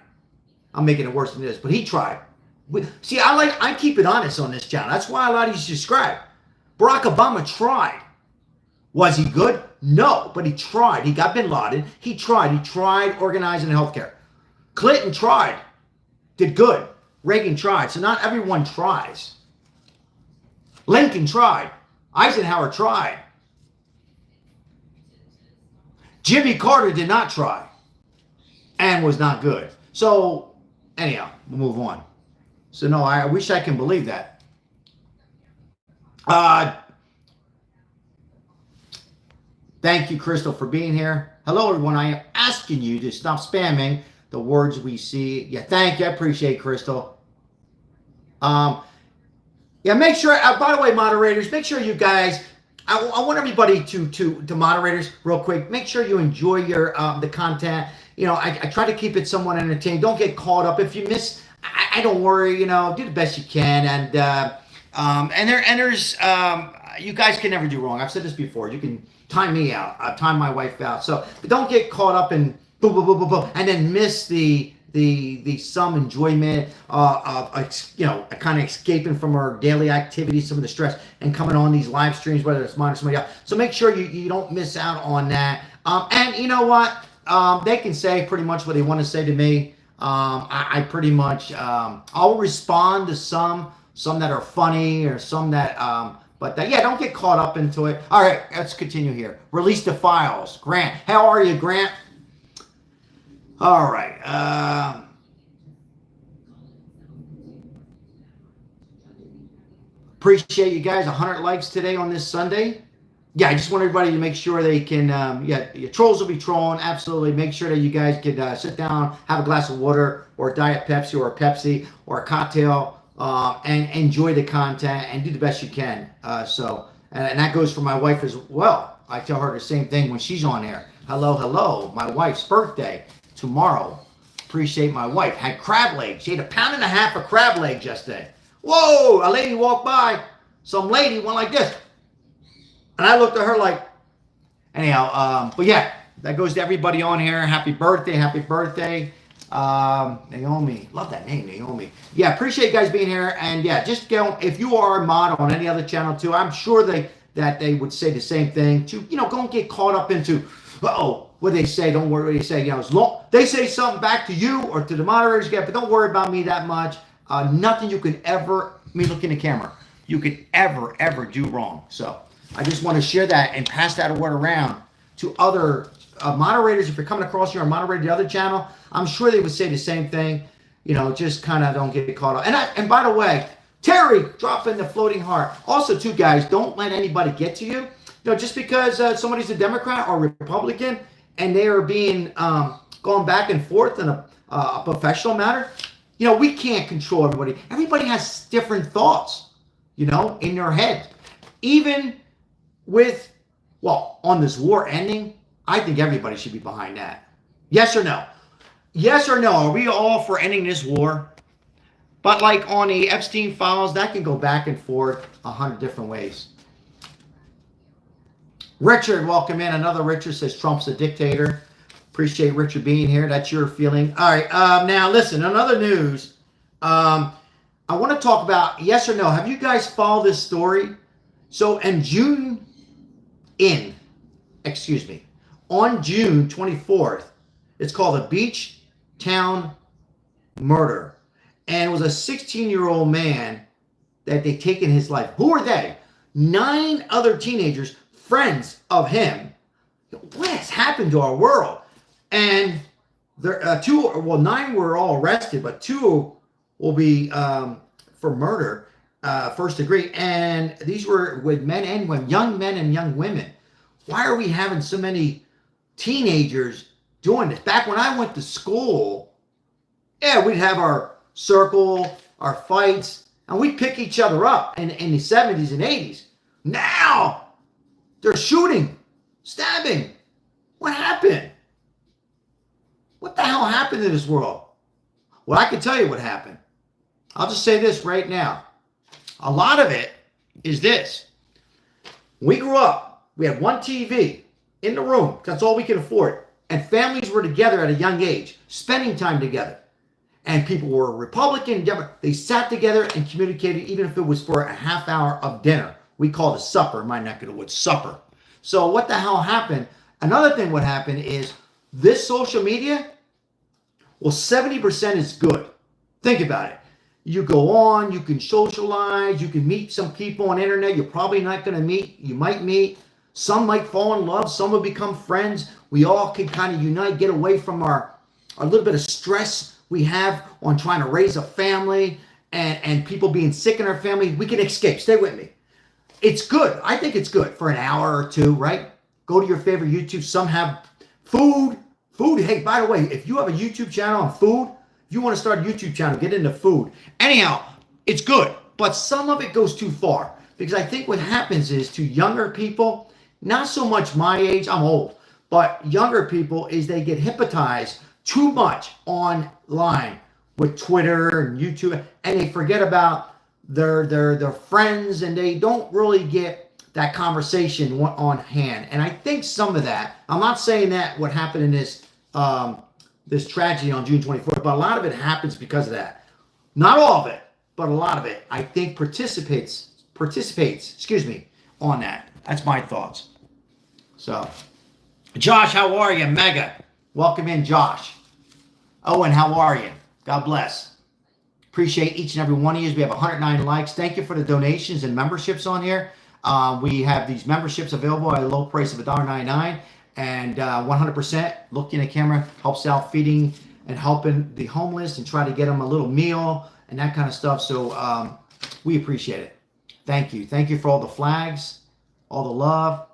I'm making it worse than this, but he tried. See, I keep it honest on this channel. That's why a lot of you subscribe. Barack Obama tried. Was he good? No, but he tried. He got Bin Laden. He tried. He tried organizing healthcare. Clinton tried. Did good. Reagan tried. So not everyone tries. Lincoln tried. Eisenhower tried. Jimmy Carter did not try and was not good. So anyhow, we'll move on. So no, I wish I can believe that. Thank you, Crystal, for being here. Hello, everyone. I am asking you to stop spamming the words we see. Yeah, thank you. I appreciate it, Crystal. Yeah, make sure, by the way, moderators, make sure you guys, I want everybody to moderators real quick. Make sure you enjoy your the content. You know, I try to keep it somewhat entertaining. Don't get caught up. If you miss, I don't worry. You know, do the best you can. And there's you guys can never do wrong. I've said this before. You can time me out, time my wife out. So, but don't get caught up in boom, boom, boom, boom, boom, and then miss the some enjoyment of you know, kind of escaping from our daily activities, some of the stress, and coming on these live streams, whether it's mine or somebody else. So make sure you don't miss out on that. And you know what? They can say pretty much what they want to say to me. I pretty much I'll respond to some that are funny or some that but yeah, don't get caught up into it. All right, let's continue here. Release the files. Grant, how are you, Grant? All right. Appreciate you guys. 100 likes today on this Sunday. Yeah, I just want everybody to make sure they can, yeah, your trolls will be trolling. Absolutely. Make sure that you guys can sit down, have a glass of water or a Diet Pepsi or a Pepsi or a cocktail and enjoy the content and do the best you can. And that goes for my wife as well. I tell her the same thing when she's on air. Hello, hello. My wife's birthday tomorrow. Appreciate my wife. Had crab legs. She ate 1.5 pounds of crab legs yesterday. Whoa, a lady walked by. Some lady went like this. And I looked at her like, anyhow, but yeah, that goes to everybody on here. Happy birthday, happy birthday. Naomi, love that name, Naomi. Yeah, appreciate you guys being here. And yeah, just go, if you are a mod on any other channel too, I'm sure that they would say the same thing to, you know, don't get caught up into, what they say, don't worry what they say. You know, as long they say something back to you or to the moderators, but don't worry about me that much. Nothing you could ever, me look in the camera, you could ever do wrong. So I just want to share that and pass that word around to other moderators. If you're coming across here and moderator the other channel, I'm sure they would say the same thing. You know, just kind of don't get caught up. And by the way, Terry, drop in the floating heart. Also, too, guys, don't let anybody get to you. You know, just because somebody's a Democrat or Republican and they are being going back and forth in a professional matter, you know, we can't control everybody. Everybody has different thoughts, you know, in their head. Even with, well, on this war ending, I think everybody should be behind that. Yes or no? Yes or no? Are we all for ending this war? But like on the Epstein files, that can go back and forth 100 different ways. Richard, welcome in. Another Richard says Trump's a dictator. Appreciate Richard being here. That's your feeling. All right. Now, listen, another news. I want to talk about yes or no. Have you guys followed this story? So, in, excuse me, on June 24th, it's called a beach town murder. And it was a 16-year-old man that they taken his life. Who are they? 9 other teenagers, friends of him. What has happened to our world? And there, 9 were all arrested, but 2 will be for murder, first degree. And these were with men and women, young men and young women. Why are we having so many teenagers doing this? Back when I went to school, yeah, we'd have our circle, our fights, and we'd pick each other up in the 70s and 80s. Now, they're shooting, stabbing. What happened? What the hell happened to this world? Well, I can tell you what happened. I'll just say this right now. A lot of it is this. We grew up, we had one TV in the room. That's all we could afford. And families were together at a young age, spending time together. And people were Republican, Democrat. They sat together and communicated, even if it was for a half hour of dinner. We called it supper in my neck of the woods, supper. So what the hell happened? Another thing what happened is this social media, well, 70% is good. Think about it. You go on, you can socialize, you can meet some people on the internet you're probably not going to meet. You might meet. Some might fall in love. Some will become friends. We all can kind of unite, get away from our little bit of stress we have on trying to raise a family and people being sick in our family. We can escape. Stay with me. It's good. I think it's good for an hour or two, right? Go to your favorite YouTube. Some have food. Food. Hey, by the way, if you have a YouTube channel on food, if you want to start a YouTube channel, get into food. Anyhow, it's good. But some of it goes too far. Because I think what happens is to younger people, not so much my age, I'm old, but younger people is they get hypnotized too much online with Twitter and YouTube, and they forget about their friends, and they don't really get that conversation on hand. And I think some of that, I'm not saying that what happened in this this tragedy on June 24th, but a lot of it happens because of that. Not all of it, but a lot of it, I think participates, on that. That's my thoughts. So, Josh, how are you? Mega. Welcome in, Josh. Owen, how are you? God bless. Appreciate each and every one of you. We have 109 likes. Thank you for the donations and memberships on here. We have these memberships available at a low price of $1.99, and 100%, looking at the camera, helps out feeding and helping the homeless and try to get them a little meal and that kind of stuff. So we appreciate it. Thank you. Thank you for all the flags, all the love.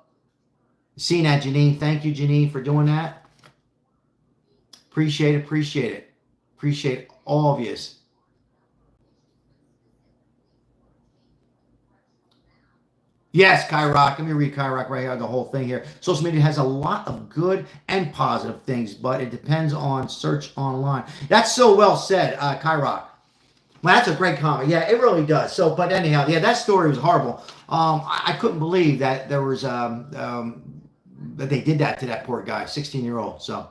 Seeing that, Janine. Thank you, Janine, for doing that. Appreciate it. Appreciate all of you. Yes, Kyrock. Let me read Kyrock right here, the whole thing here. Social media has a lot of good and positive things, but it depends on search online. That's so well said, Kyrock. Well, that's a great comment. Yeah, it really does. So, but anyhow, yeah, that story was horrible. I couldn't believe that there was that they did that to that poor guy, 16-year-old. So.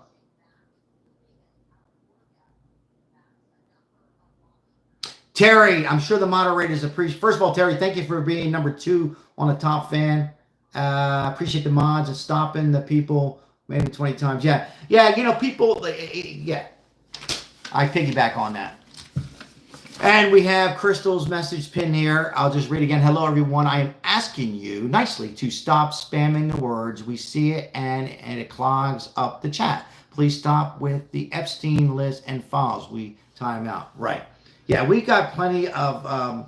Terry, I'm sure the moderators appreciate. First of all, Terry, thank you for being number 2 on the top fan. Appreciate the mods and stopping the people maybe 20 times. Yeah, you know, people, yeah. I piggyback on that. And we have Crystal's message pin here. I'll just read again. Hello, everyone. I am asking you nicely to stop spamming the words. We see it and it clogs up the chat. Please stop with the Epstein list and files. We time out. Right. Yeah, we got plenty of, I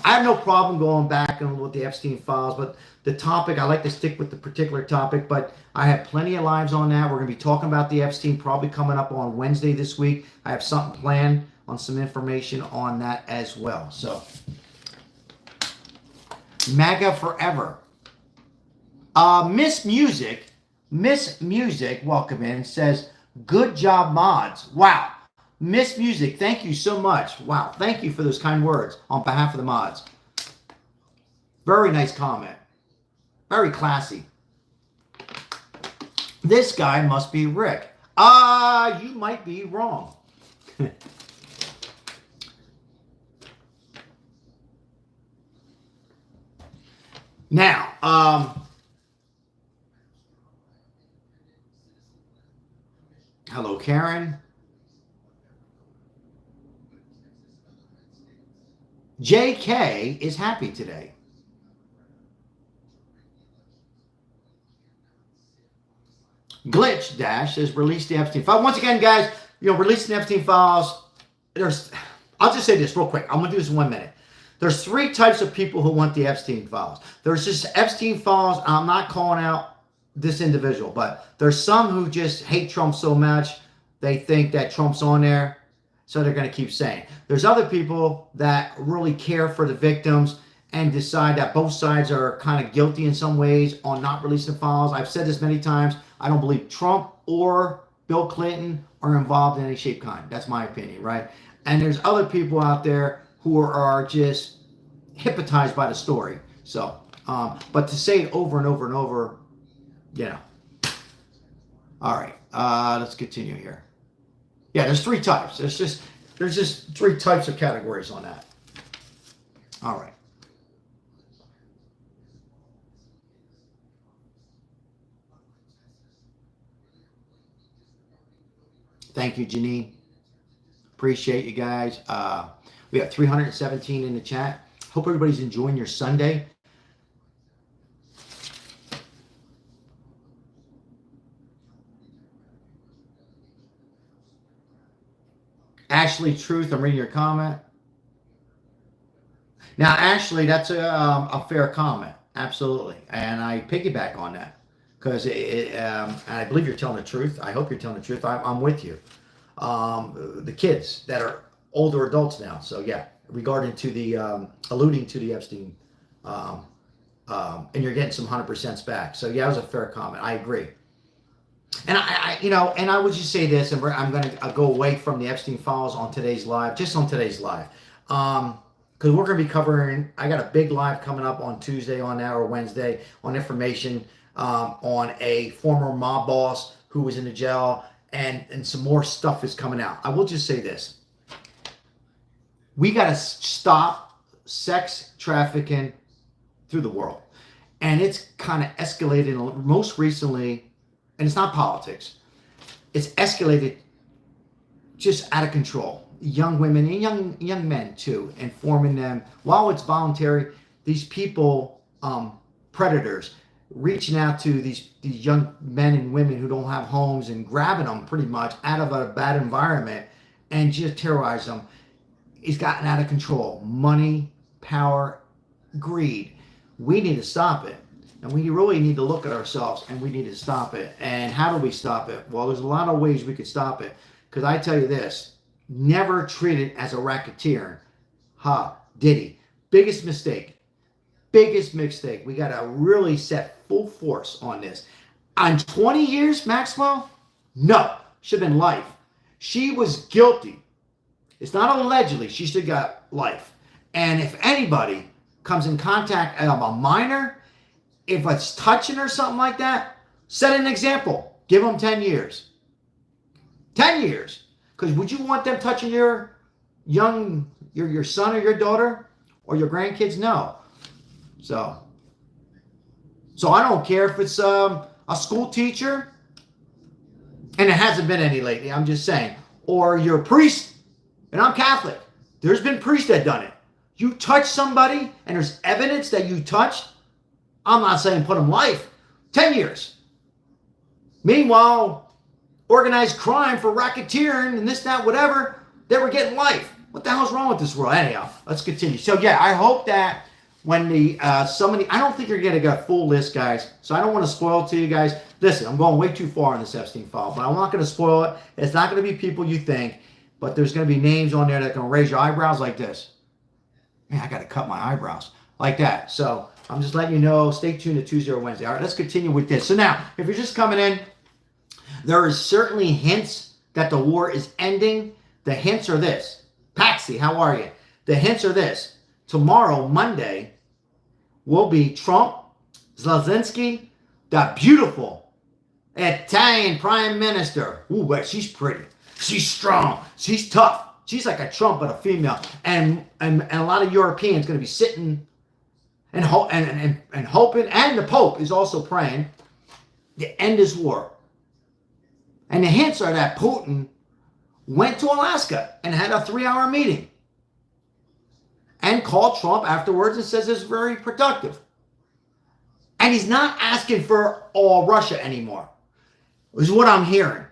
have no problem going back and with the Epstein files, but the topic, I like to stick with the particular topic, but I have plenty of lives on that. We're going to be talking about the Epstein probably coming up on Wednesday this week. I have something planned on some information on that as well. So, MAGA forever. Miss Music, welcome in, says, good job, mods. Wow. Miss Music, thank you so much. Wow, thank you for those kind words on behalf of the mods. Very nice comment. Very classy. This guy must be Rick. You might be wrong. Now, hello, Karen. JK is happy today. Glitch Dash says release the Epstein file. Once again, guys, releasing the Epstein files. I'll just say this real quick. I'm gonna do this in 1 minute. There's 3 types of people who want the Epstein files. There's just Epstein files. I'm not calling out this individual, but there's some who just hate Trump so much they think that Trump's on there, so they're going to keep saying. There's other people that really care for the victims and decide that both sides are kind of guilty in some ways on not releasing files. I've said this many times. I don't believe Trump or Bill Clinton are involved in any shape kind. That's my opinion, right? And there's other people out there who are just hypnotized by the story. So, but to say it over and over and over, All right, let's continue here. Yeah, there's 3 types. There's just 3 types of categories on that. All right. Thank you, Janine. Appreciate you guys. We have 317 in the chat. Hope everybody's enjoying your Sunday. Ashley Truth, I'm reading your comment. Now, Ashley, that's a fair comment. Absolutely. And I piggyback on that because I believe you're telling the truth. I hope you're telling the truth. I'm with you. The kids that are older adults now. So, yeah, regarding to the alluding to the Epstein, and you're getting some 100% back. So, yeah, it was a fair comment. I agree. And I would just say this, and I'm going to go away from the Epstein files on today's live, just on today's live, because we're going to be covering. I got a big live coming up on Tuesday on that or Wednesday on information on a former mob boss who was in the jail, and some more stuff is coming out. I will just say this: we got to stop sex trafficking through the world, and it's kind of escalated most recently. And it's not politics. It's escalated just out of control. Young women and young men too, informing them while it's voluntary. These people, predators, reaching out to these young men and women who don't have homes and grabbing them pretty much out of a bad environment and just terrorize them. It's gotten out of control. Money, power, greed. We need to stop it. And we really need to look at ourselves and we need to stop it. And how do we stop it? Well, there's a lot of ways we could stop it. Because I tell you this, never treat it as a racketeer. Diddy. Biggest mistake. Biggest mistake. We got to really set full force on this. On 20 years, Maxwell? No. Should have been life. She was guilty. It's not allegedly. She should have got life. And if anybody comes in contact with a minor, if it's touching or something like that, set an example. Give them 10 years. 10 years. Because would you want them touching your your son or your daughter or your grandkids? No. So I don't care if it's a school teacher, and it hasn't been any lately, I'm just saying, or you're a priest, and I'm Catholic. There's been priests that done it. You touch somebody and there's evidence that you touched, I'm not saying put them life, 10 years. Meanwhile, organized crime for racketeering and this, that, whatever, they were getting life. What the hell's wrong with this world? Anyhow, let's continue. So yeah, I hope that when somebody, I don't think you're going to get a full list, guys. So I don't want to spoil it to you guys. Listen, I'm going way too far on this Epstein file, but I'm not going to spoil it. It's not going to be people you think, but there's going to be names on there that can raise your eyebrows like this. Man, I got to cut my eyebrows like that. So I'm just letting you know, stay tuned to Tuesday or Wednesday. All right, let's continue with this. So now, if you're just coming in, there is certainly hints that the war is ending. The hints are this. Patsy, how are you? The hints are this. Tomorrow, Monday, will be Trump, Zelensky, the beautiful Italian prime minister. Ooh, but she's pretty. She's strong. She's tough. She's like a Trump, but a female. And a lot of Europeans going to be sitting and hoping, and the Pope is also praying to end this war. And the hints are that Putin went to Alaska and had a 3-hour meeting and called Trump afterwards and says it's very productive. And he's not asking for all Russia anymore, is what I'm hearing.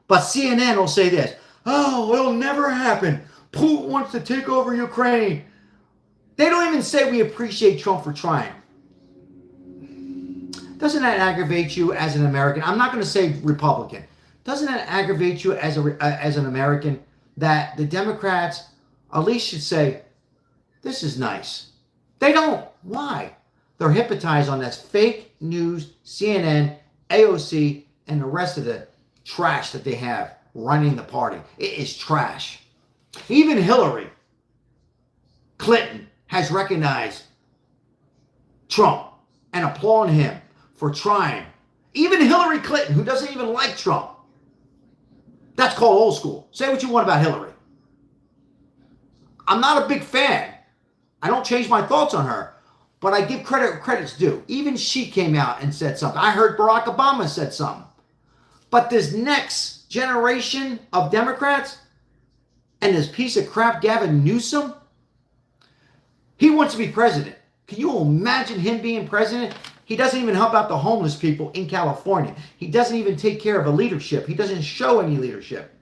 But CNN will say this: oh, it'll never happen. Putin wants to take over Ukraine. They don't even say we appreciate Trump for trying. Doesn't that aggravate you as an American? I'm not going to say Republican. Doesn't that aggravate you as an American that the Democrats at least should say, this is nice? They don't. Why? They're hypnotized on this fake news, CNN, AOC, and the rest of the trash that they have running the party. It is trash. Even Hillary Clinton has recognized Trump and applauded him for trying. Even Hillary Clinton, who doesn't even like Trump. That's called old school. Say what you want about Hillary. I'm not a big fan. I don't change my thoughts on her. But I give credit where credit's due. Even she came out and said something. I heard Barack Obama said something. But this next generation of Democrats and this piece of crap Gavin Newsom, he wants to be president. Can you imagine him being president? He doesn't even help out the homeless people in California. He doesn't even take care of a leadership. He doesn't show any leadership.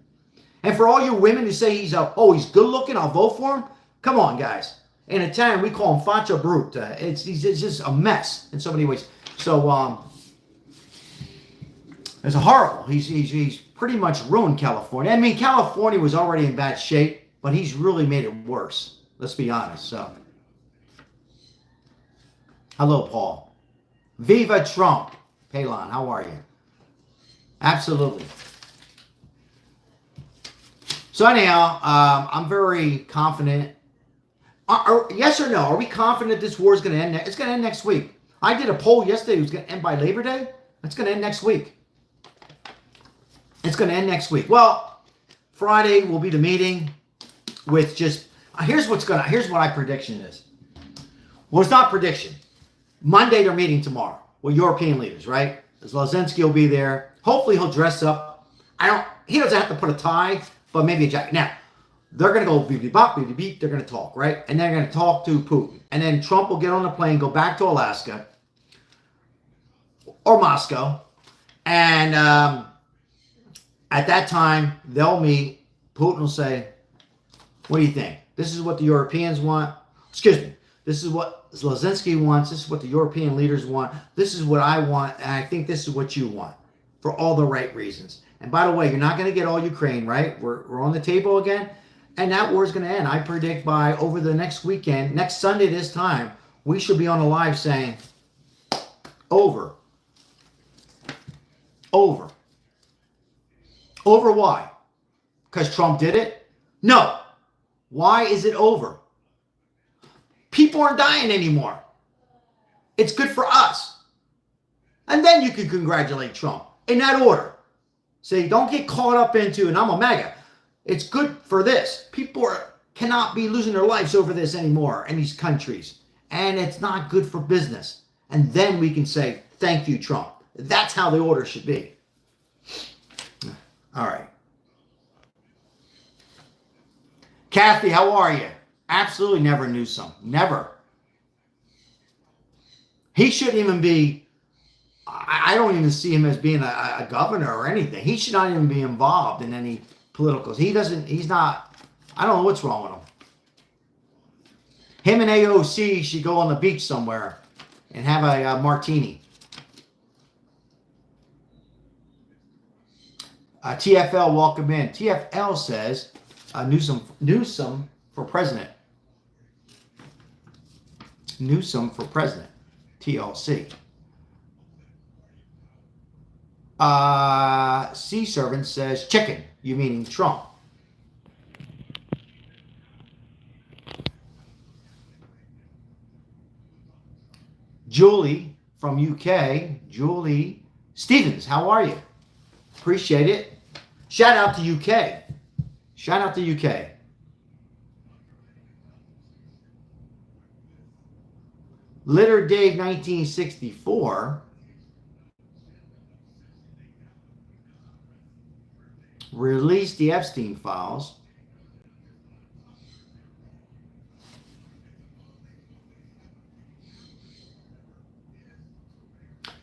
And for all you women who say he's good looking, I'll vote for him. Come on, guys. In Italian, we call him faccia brutta. It's just a mess in so many ways. So it's horrible. He's pretty much ruined California. I mean, California was already in bad shape, but he's really made it worse. Let's be honest. So, hello, Paul. Viva Trump. Palon, how are you? Absolutely. So anyhow, I'm very confident. Yes or no? Are we confident this war is going to end? It's going to end next week. I did a poll yesterday. It was going to end by Labor Day. It's going to end next week. It's going to end next week. Well, Friday will be the meeting with just. Here's what my prediction is. Well, it's not prediction. Monday they're meeting tomorrow with European leaders, right? Zelensky will be there. Hopefully he'll dress up. He doesn't have to put a tie, but maybe a jacket. Now, they're going to go beep-beep-bop, beep-beep-beep. They're going to talk, right? And they're going to talk to Putin. And then Trump will get on the plane, go back to Alaska or Moscow. And at that time, they'll meet. Putin will say, what do you think? This is what the Europeans want. Excuse me. This is what Zelensky wants. This is what the European leaders want. This is what I want. And I think this is what you want for all the right reasons. And by the way, you're not going to get all Ukraine, right? We're on the table again. And that war is going to end. I predict by over the next weekend, next Sunday this time, we should be on a live saying, over. Over. Over why? Because Trump did it? No. Why is it over? People aren't dying anymore. It's good for us. And then you can congratulate Trump in that order. Say, don't get caught up into, and I'm a MAGA. It's good for this. People cannot be losing their lives over this anymore in these countries. And it's not good for business. And then we can say, thank you, Trump. That's how the order should be. All right. Kathy, how are you? Absolutely never knew some. Never. He shouldn't even be, I don't even see him as being a governor or anything. He should not even be involved in any politicals. He's not, I don't know what's wrong with him. Him and AOC should go on the beach somewhere and have a martini. TFL, welcome in. TFL says Newsom for president. Newsom for president. TLC. Sea Servant says chicken. You meaning Trump. Julie from UK. Julie Stevens, how are you? Appreciate it. Shout out to UK. Shout out to UK. Litter Dave 1964 released the Epstein files.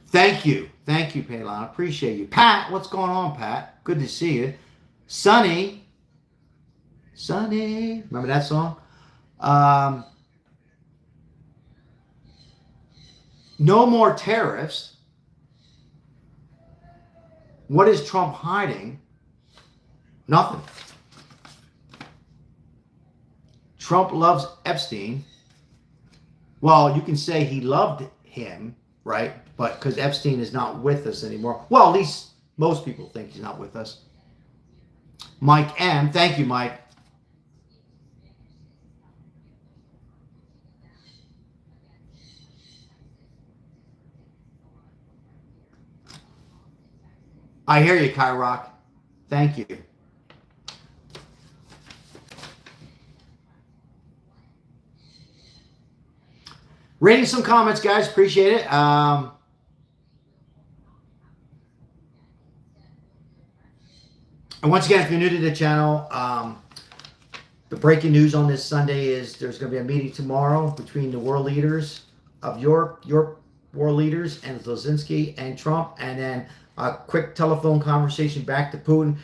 Thank you, Palin. Appreciate you. Pat, what's going on, Pat? Good to see you. Sonny, remember that song? No more tariffs. What is Trump hiding? Nothing. Trump loves Epstein. Well, you can say he loved him, right? But because Epstein is not with us anymore. Well, at least most people think he's not with us. Mike M. Thank you, Mike. I hear you, Kyrock. Thank you. Reading some comments, guys. Appreciate it. And once again, if you're new to the channel, the breaking news on this Sunday is there's going to be a meeting tomorrow between the world leaders of your world leaders and Zelensky and Trump, and then a quick telephone conversation back to Putin.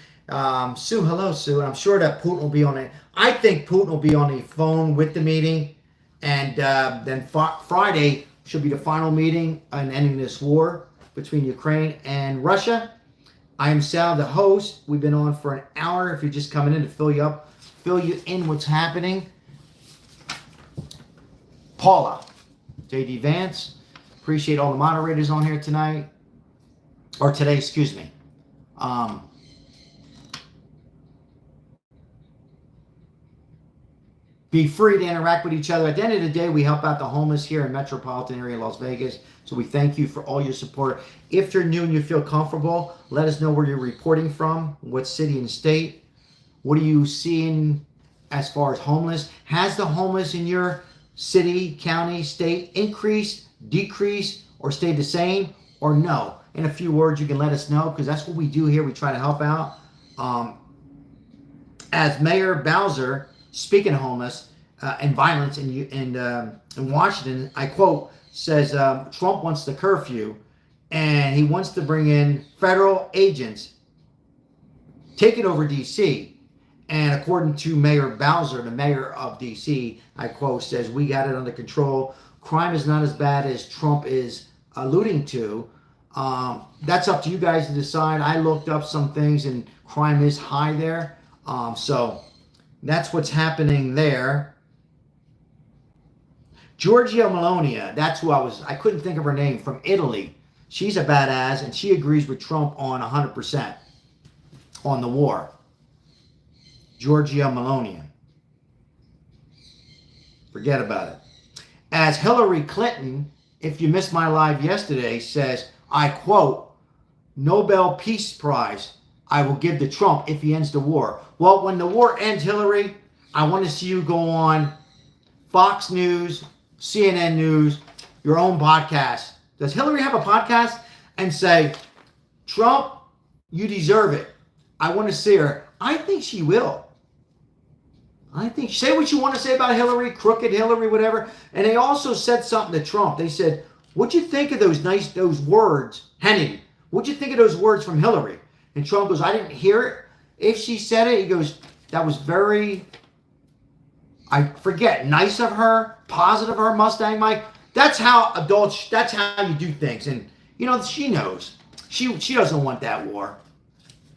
Sue, hello, Sue. I'm sure that Putin will be on it. I think Putin will be on the phone with the meeting, and then Friday should be the final meeting on ending this war between Ukraine and Russia. I am Sal, the host. We've been on for an hour. If you're just coming in to fill you in what's happening. Paula, JD Vance, appreciate all the moderators on here tonight. Or today, excuse me. Be free to interact with each other. At the end of the day, we help out the homeless here in metropolitan area Las Vegas. So we thank you for all your support. If you're new and you feel comfortable, let us know where you're reporting from, what city and state. What are you seeing as far as homeless? Has the homeless in your city, county, state increased, decreased, or stayed the same, or no? In a few words, you can let us know, because that's what we do here. We try to help out. As Mayor Bowser, speaking of homeless and violence in Washington, I quote, says Trump wants the curfew, and he wants to bring in federal agents, take it over D.C. And according to Mayor Bowser, the mayor of D.C., I quote, says, we got it under control. Crime is not as bad as Trump is alluding to. That's up to you guys to decide. I looked up some things, and crime is high there. So that's what's happening there. Giorgia Meloni, that's who I couldn't think of her name, from Italy. She's a badass, and she agrees with Trump on 100% on the war. Giorgia Meloni. Forget about it. As Hillary Clinton, if you missed my live yesterday, says, I quote, Nobel Peace Prize I will give to Trump if he ends the war. Well, when the war ends, Hillary, I want to see you go on Fox News, CNN News, your own podcast. Does Hillary have a podcast? And say, Trump, you deserve it. I want to see her. I think she will. Say what you want to say about Hillary, crooked Hillary, whatever. And they also said something to Trump. They said, what'd you think of those words, Hannity? What'd you think of those words from Hillary? And Trump goes, I didn't hear it. If she said it, he goes, that was very, I forget, nice of her, positive of her, Mustang Mike. That's how adults, that's how you do things. And, you know, she knows. She doesn't want that war.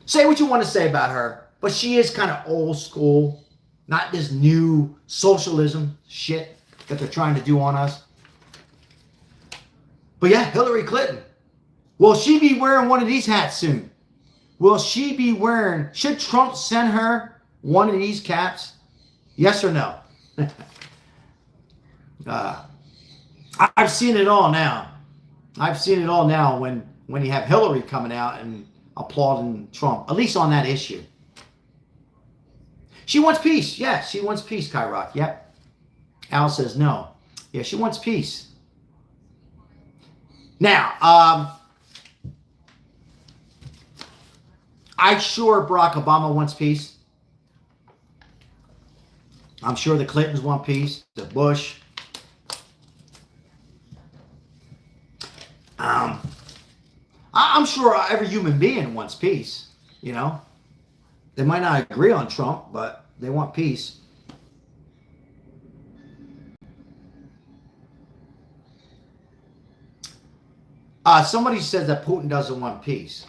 Say what you want to say about her, but she is kind of old school, not this new socialism shit that they're trying to do on us. But yeah, Hillary Clinton. Will she be wearing one of these hats soon? Will she be wearing, should Trump send her one of these caps? Yes or no? I've seen it all now. I've seen it all now when you have Hillary coming out and applauding Trump, at least on that issue. She wants peace. Yes, she wants peace, Kyrock. Yep. Al says no. Yeah, she wants peace. Now, I'm sure Barack Obama wants peace. I'm sure the Clintons want peace. The Bush. I'm sure every human being wants peace. You know, they might not agree on Trump, but they want peace. Somebody says that Putin doesn't want peace,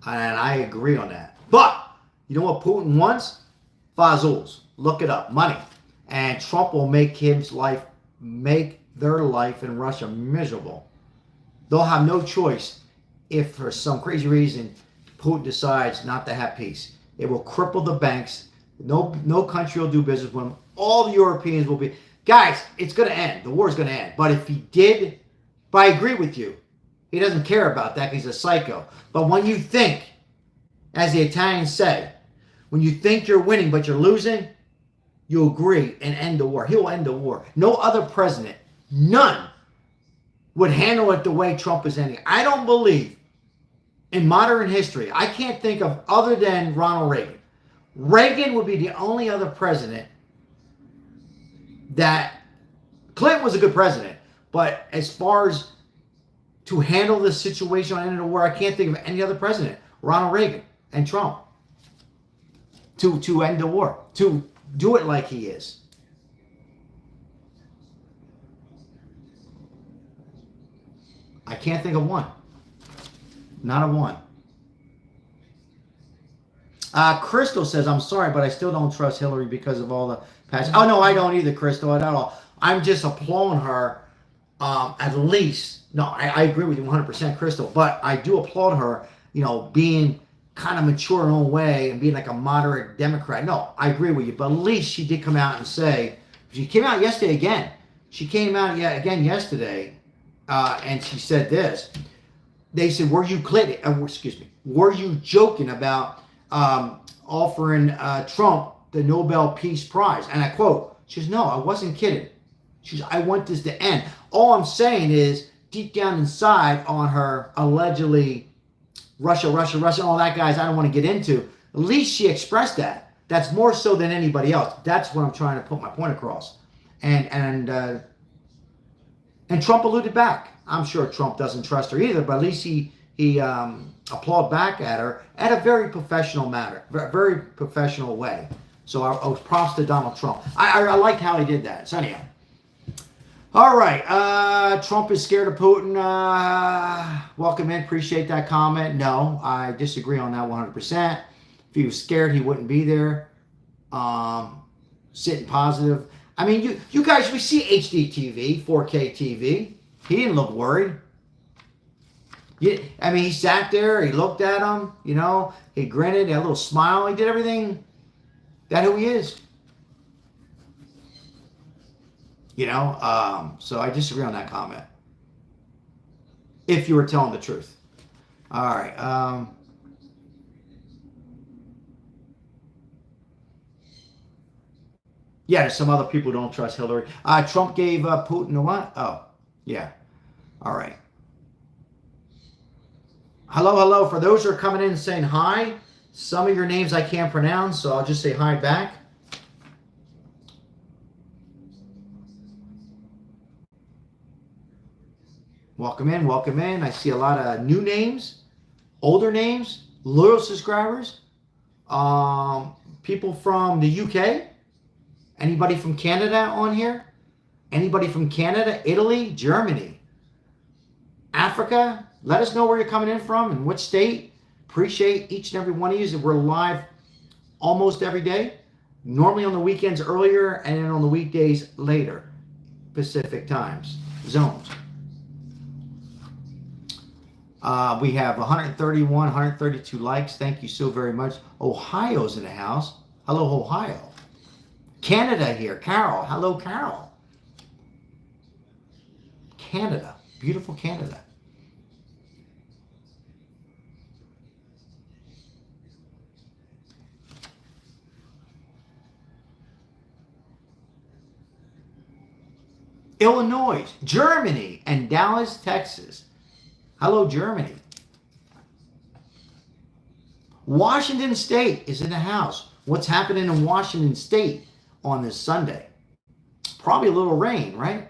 and I agree on that. But you know what Putin wants? Fazuls. Look it up. Money. And Trump will make their life in Russia miserable. They'll have no choice if for some crazy reason Putin decides not to have peace. It will cripple the banks. No country will do business with them. All the Europeans will be... Guys, it's going to end. The war is going to end. But if he did... But I agree with you. He doesn't care about that because he's a psycho. But when you think, as the Italians say, when you think you're winning but you're losing, you agree and end the war. He will end the war. No other president, none, would handle it the way Trump is ending. I don't believe in modern history, I can't think of other than Ronald Reagan. Reagan would be the only other president that... Clinton was a good president, but as far as to handle this situation on the end of the war, I can't think of any other president. Ronald Reagan and Trump. To end the war. To do it like he is. I can't think of one. Not a one. Crystal says, I'm sorry, but I still don't trust Hillary because of all the past. Oh, no, I don't either, Crystal, at all. I'm just applauding her at least. No, I agree with you 100%, Crystal, but I do applaud her, you know, being kind of mature in her own way and being like a moderate Democrat. No, I agree with you, but at least she did come out and say, she came out yesterday again. She came out again yesterday, and she said this. They said, were you were you joking about offering Trump the Nobel Peace Prize? And I quote, she says, no, I wasn't kidding. She says, I want this to end. All I'm saying is, deep down inside on her allegedly Russia, all that, guys, I don't want to get into. At least she expressed that. That's more so than anybody else. That's what I'm trying to put my point across. And Trump alluded back. I'm sure Trump doesn't trust her either, but at least he applauded back at her at a very professional manner, very professional way. So I was props to Donald Trump. I liked how he did that. So anyhow. All right, Trump is scared of Putin. Welcome in, appreciate that comment. No, I disagree on that 100%. If he was scared, he wouldn't be there. Sitting positive. I mean, you guys, we see HD TV, 4K TV. He didn't look worried. I mean, he sat there, he looked at him, you know, he grinned, he had a little smile, he did everything. That's who he is. You know, so I disagree on that comment. If you were telling the truth. All right. Yeah, some other people don't trust Hillary. Trump gave Putin a what? Oh, yeah. All right. Hello. For those who are coming in and saying hi, some of your names I can't pronounce, so I'll just say hi back. Welcome in. I see a lot of new names, older names, loyal subscribers, people from the UK. Anybody from Canada on here? Anybody from Canada, Italy, Germany, Africa? Let us know where you're coming in from and what state. Appreciate each and every one of you. We're live almost every day. Normally on the weekends earlier and then on the weekdays later. Pacific times, zones. We have 131, 132 likes. Thank you so very much. Ohio's in the house. Hello, Ohio. Canada here. Carol. Hello, Carol. Canada. Beautiful Canada. Illinois, Germany, and Dallas, Texas. Hello, Germany. Washington State is in the house. What's happening in Washington State on this Sunday? Probably a little rain, right?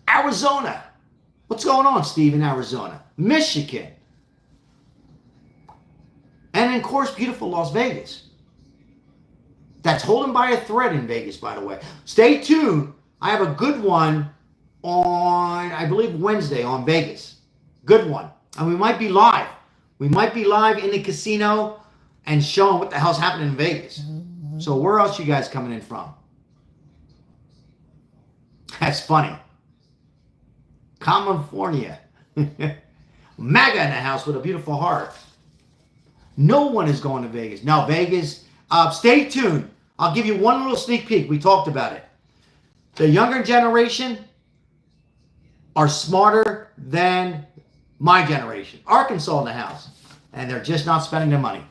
Arizona. What's going on, Steve, in Arizona? Michigan. And, of course, beautiful Las Vegas. That's holding by a thread in Vegas, by the way. Stay tuned. I have a good one on, I believe, Wednesday on Vegas. Good one. And we might be live. We might be live in the casino and showing what the hell's happening in Vegas. So where else you guys coming in from? That's funny. California. MAGA in the house with a beautiful heart. No one is going to Vegas. Now, Vegas, stay tuned. I'll give you one little sneak peek. We talked about it. The younger generation are smarter than my generation. Arkansas in the house. And they're just not spending their money.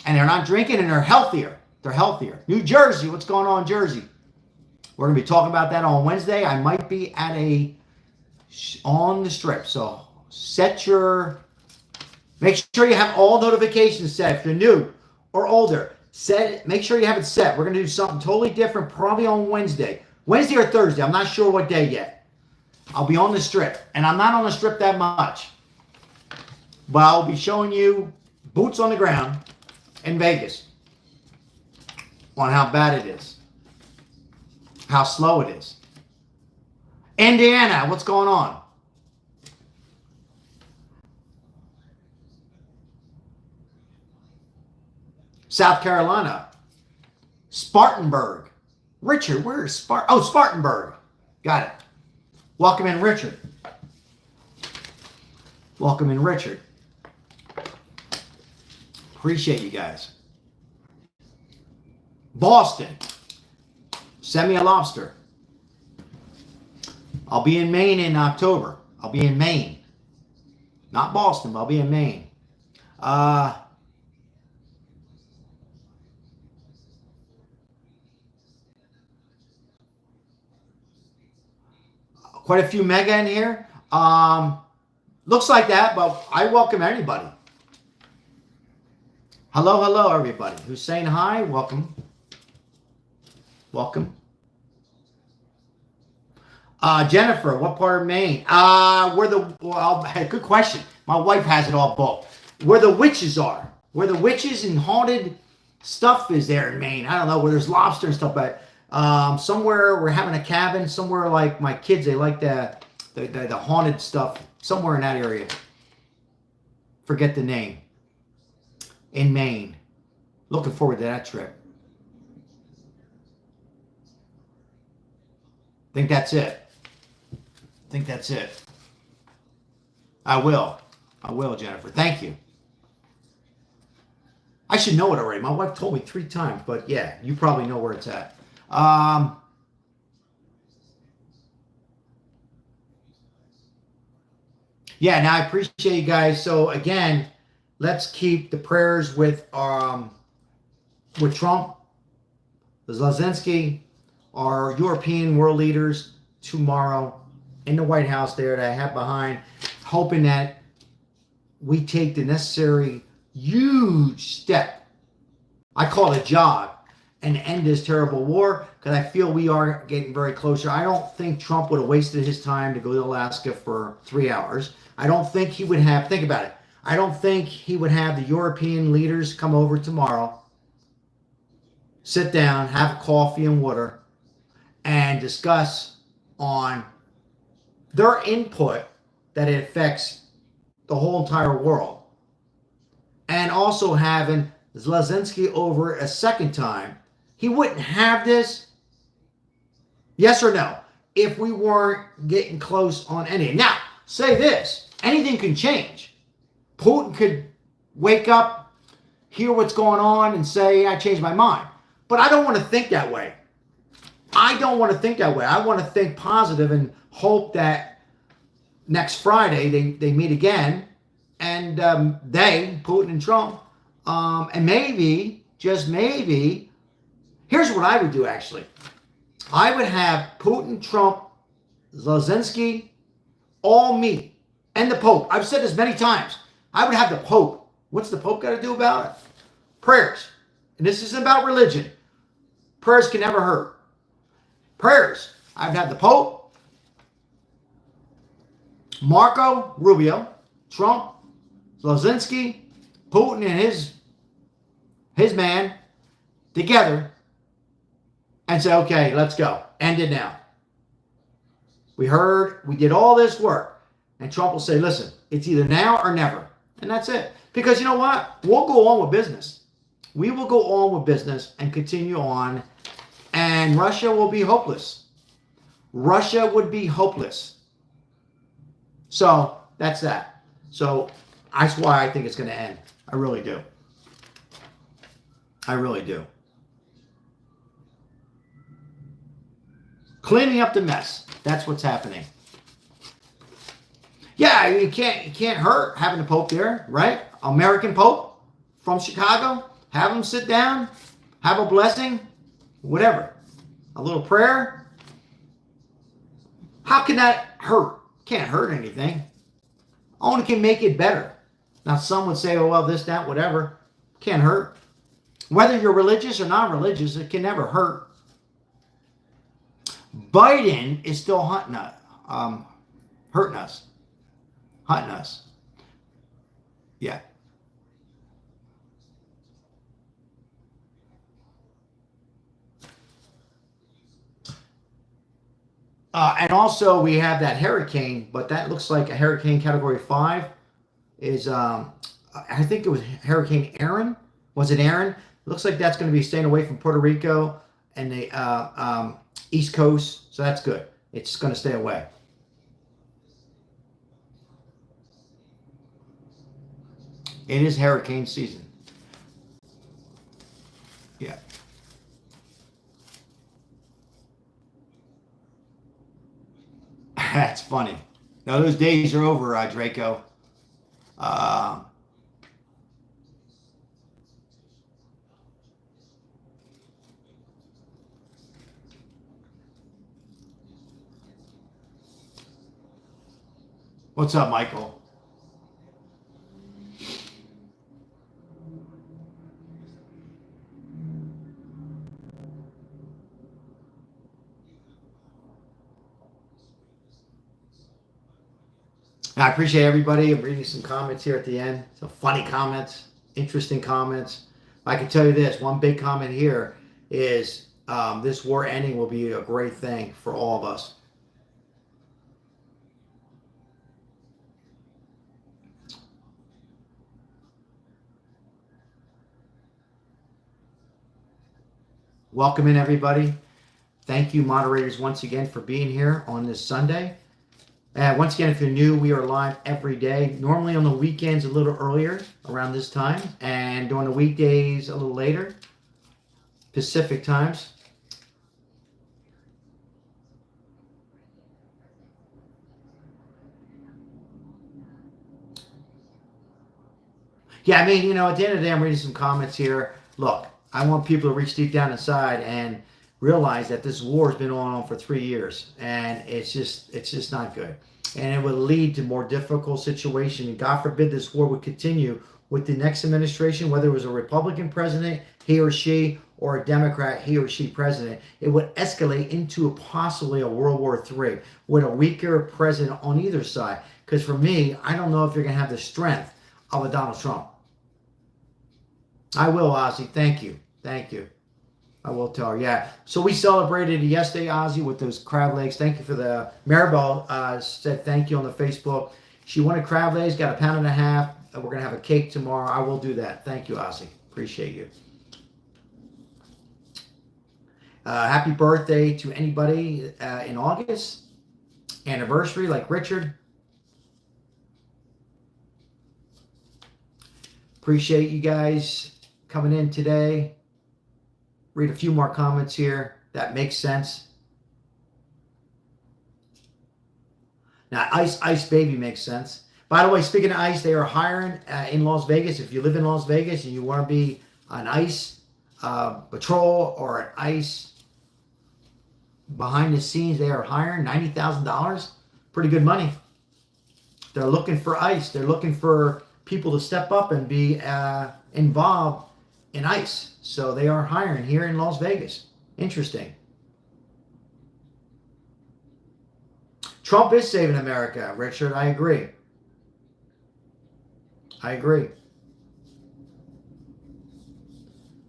And they're not drinking, and they're healthier. They're healthier. New Jersey, what's going on in Jersey? We're going to be talking about that on Wednesday. I might be at on the strip. So make sure you have all notifications set. If you're new or older, make sure you have it set. We're going to do something totally different probably on Wednesday. Wednesday or Thursday. I'm not sure what day yet. I'll be on the strip. And I'm not on the strip that much. But I'll be showing you boots on the ground in Vegas on how bad it is. How slow it is. Indiana, what's going on? South Carolina. Spartanburg. Richard, where is Spartanburg? Oh, Spartanburg. Got it. Welcome in, Richard. Welcome in, Richard. Appreciate you guys. Boston. Send me a lobster. I'll be in Maine in October. I'll be in Maine. Not Boston, but I'll be in Maine. Quite a few mega in here. Looks like that, but I welcome anybody. Hello, everybody. Who's saying hi? Welcome. Welcome. Jennifer, what part of Maine? Good question. My wife has it all booked. Where the witches are. Where the witches and haunted stuff is there in Maine. I don't know, where there's lobster and stuff, but somewhere we're having a cabin, somewhere like my kids, they like the haunted stuff, somewhere in that area. Forget the name. In Maine. Looking forward to that trip. Think that's it. I will, Jennifer. Thank you. I should know it already. My wife told me 3 times, but yeah, you probably know where it's at. Yeah, now I appreciate you guys. So again, let's keep the prayers with Trump, Zelensky, our European world leaders tomorrow in the White House there that I have behind, hoping that we take the necessary huge step. I call it a jog, and end this terrible war, because I feel we are getting very closer. I don't think Trump would have wasted his time to go to Alaska for 3 hours. I don't think he would have, think about it, I don't think he would have the European leaders come over tomorrow, sit down, have coffee and water, and discuss on their input that it affects the whole entire world. And also having Zelensky over a second time. He wouldn't have this, yes or no, if we weren't getting close on any. Now, say this, anything can change. Putin could wake up, hear what's going on, and say, I changed my mind. But I don't want to think that way. I want to think positive and hope that next Friday they meet again, and Putin and Trump, and maybe, just maybe, here's what I would do actually. I would have Putin, Trump, Zelensky all meet And the Pope. I've said this many times. I would have the Pope. What's the Pope got to do about it? Prayers. And this isn't about religion. Prayers can never hurt. Prayers. I've had the Pope, Marco Rubio, Trump, Zelensky, Putin, and his man together and say, okay, let's go. End it now. We did all this work. And Trump will say, listen, it's either now or never. And that's it. Because you know what? We'll go on with business. We will go on with business and continue on. And Russia will be hopeless. Russia would be hopeless. So that's that. So that's why I think it's going to end. I really do. I really do. Cleaning up the mess. That's what's happening. Yeah, you can't hurt having the Pope there, right? American Pope from Chicago. Have him sit down, have a blessing, whatever. A little prayer. How can that hurt? Can't hurt anything. Only can make it better. Now, some would say, oh, well, this, that, whatever. Can't hurt. Whether you're religious or not religious, it can never hurt. Biden is still hurting us. Hunting us. Yeah. And also we have that hurricane, but that looks like a hurricane category 5 is, I think it was Hurricane Aaron. Was it Aaron? It looks like that's going to be staying away from Puerto Rico and the East Coast. So that's good. It's going to stay away. It is hurricane season. Yeah. That's funny. Now those days are over, Draco. What's up, Michael? I appreciate everybody. I'm reading some comments here at the end. Some funny comments, interesting comments. I can tell you this, one big comment here is this war ending will be a great thing for all of us. Welcome in, everybody. Thank you, moderators, once again for being here on this Sunday. Once again, if you're new, we are live every day, normally on the weekends a little earlier around this time, and during the weekdays a little later, Pacific times. Yeah, I mean, at the end of the day, I'm reading some comments here. Look, I want people to reach deep down inside and realize that this war has been going on for 3 years, and it's just not good. And it will lead to more difficult situation. And God forbid this war would continue with the next administration, whether it was a Republican president, he or she, or a Democrat, he or she president. It would escalate into possibly a World War III with a weaker president on either side. Because for me, I don't know if you're going to have the strength of a Donald Trump. I will, Ozzy. Thank you. Thank you. I will tell her, yeah. So we celebrated yesterday, Ozzy, with those crab legs. Thank you for the... Maribel said thank you on the Facebook. She wanted crab legs, got a pound and a half. We're going to have a cake tomorrow. I will do that. Thank you, Ozzy. Appreciate you. Happy birthday to anybody in August. Anniversary, like Richard. Appreciate you guys coming in today. Read a few more comments here. That makes sense. Now, Ice Baby makes sense. By the way, speaking of ICE, they are hiring in Las Vegas. If you live in Las Vegas and you want to be an ICE patrol or an ICE behind the scenes, they are hiring $90,000. Pretty good money. They're looking for ICE. They're looking for people to step up and be involved in ICE. So they are hiring here in Las Vegas. Interesting. Trump is saving America, Richard. I agree. I agree.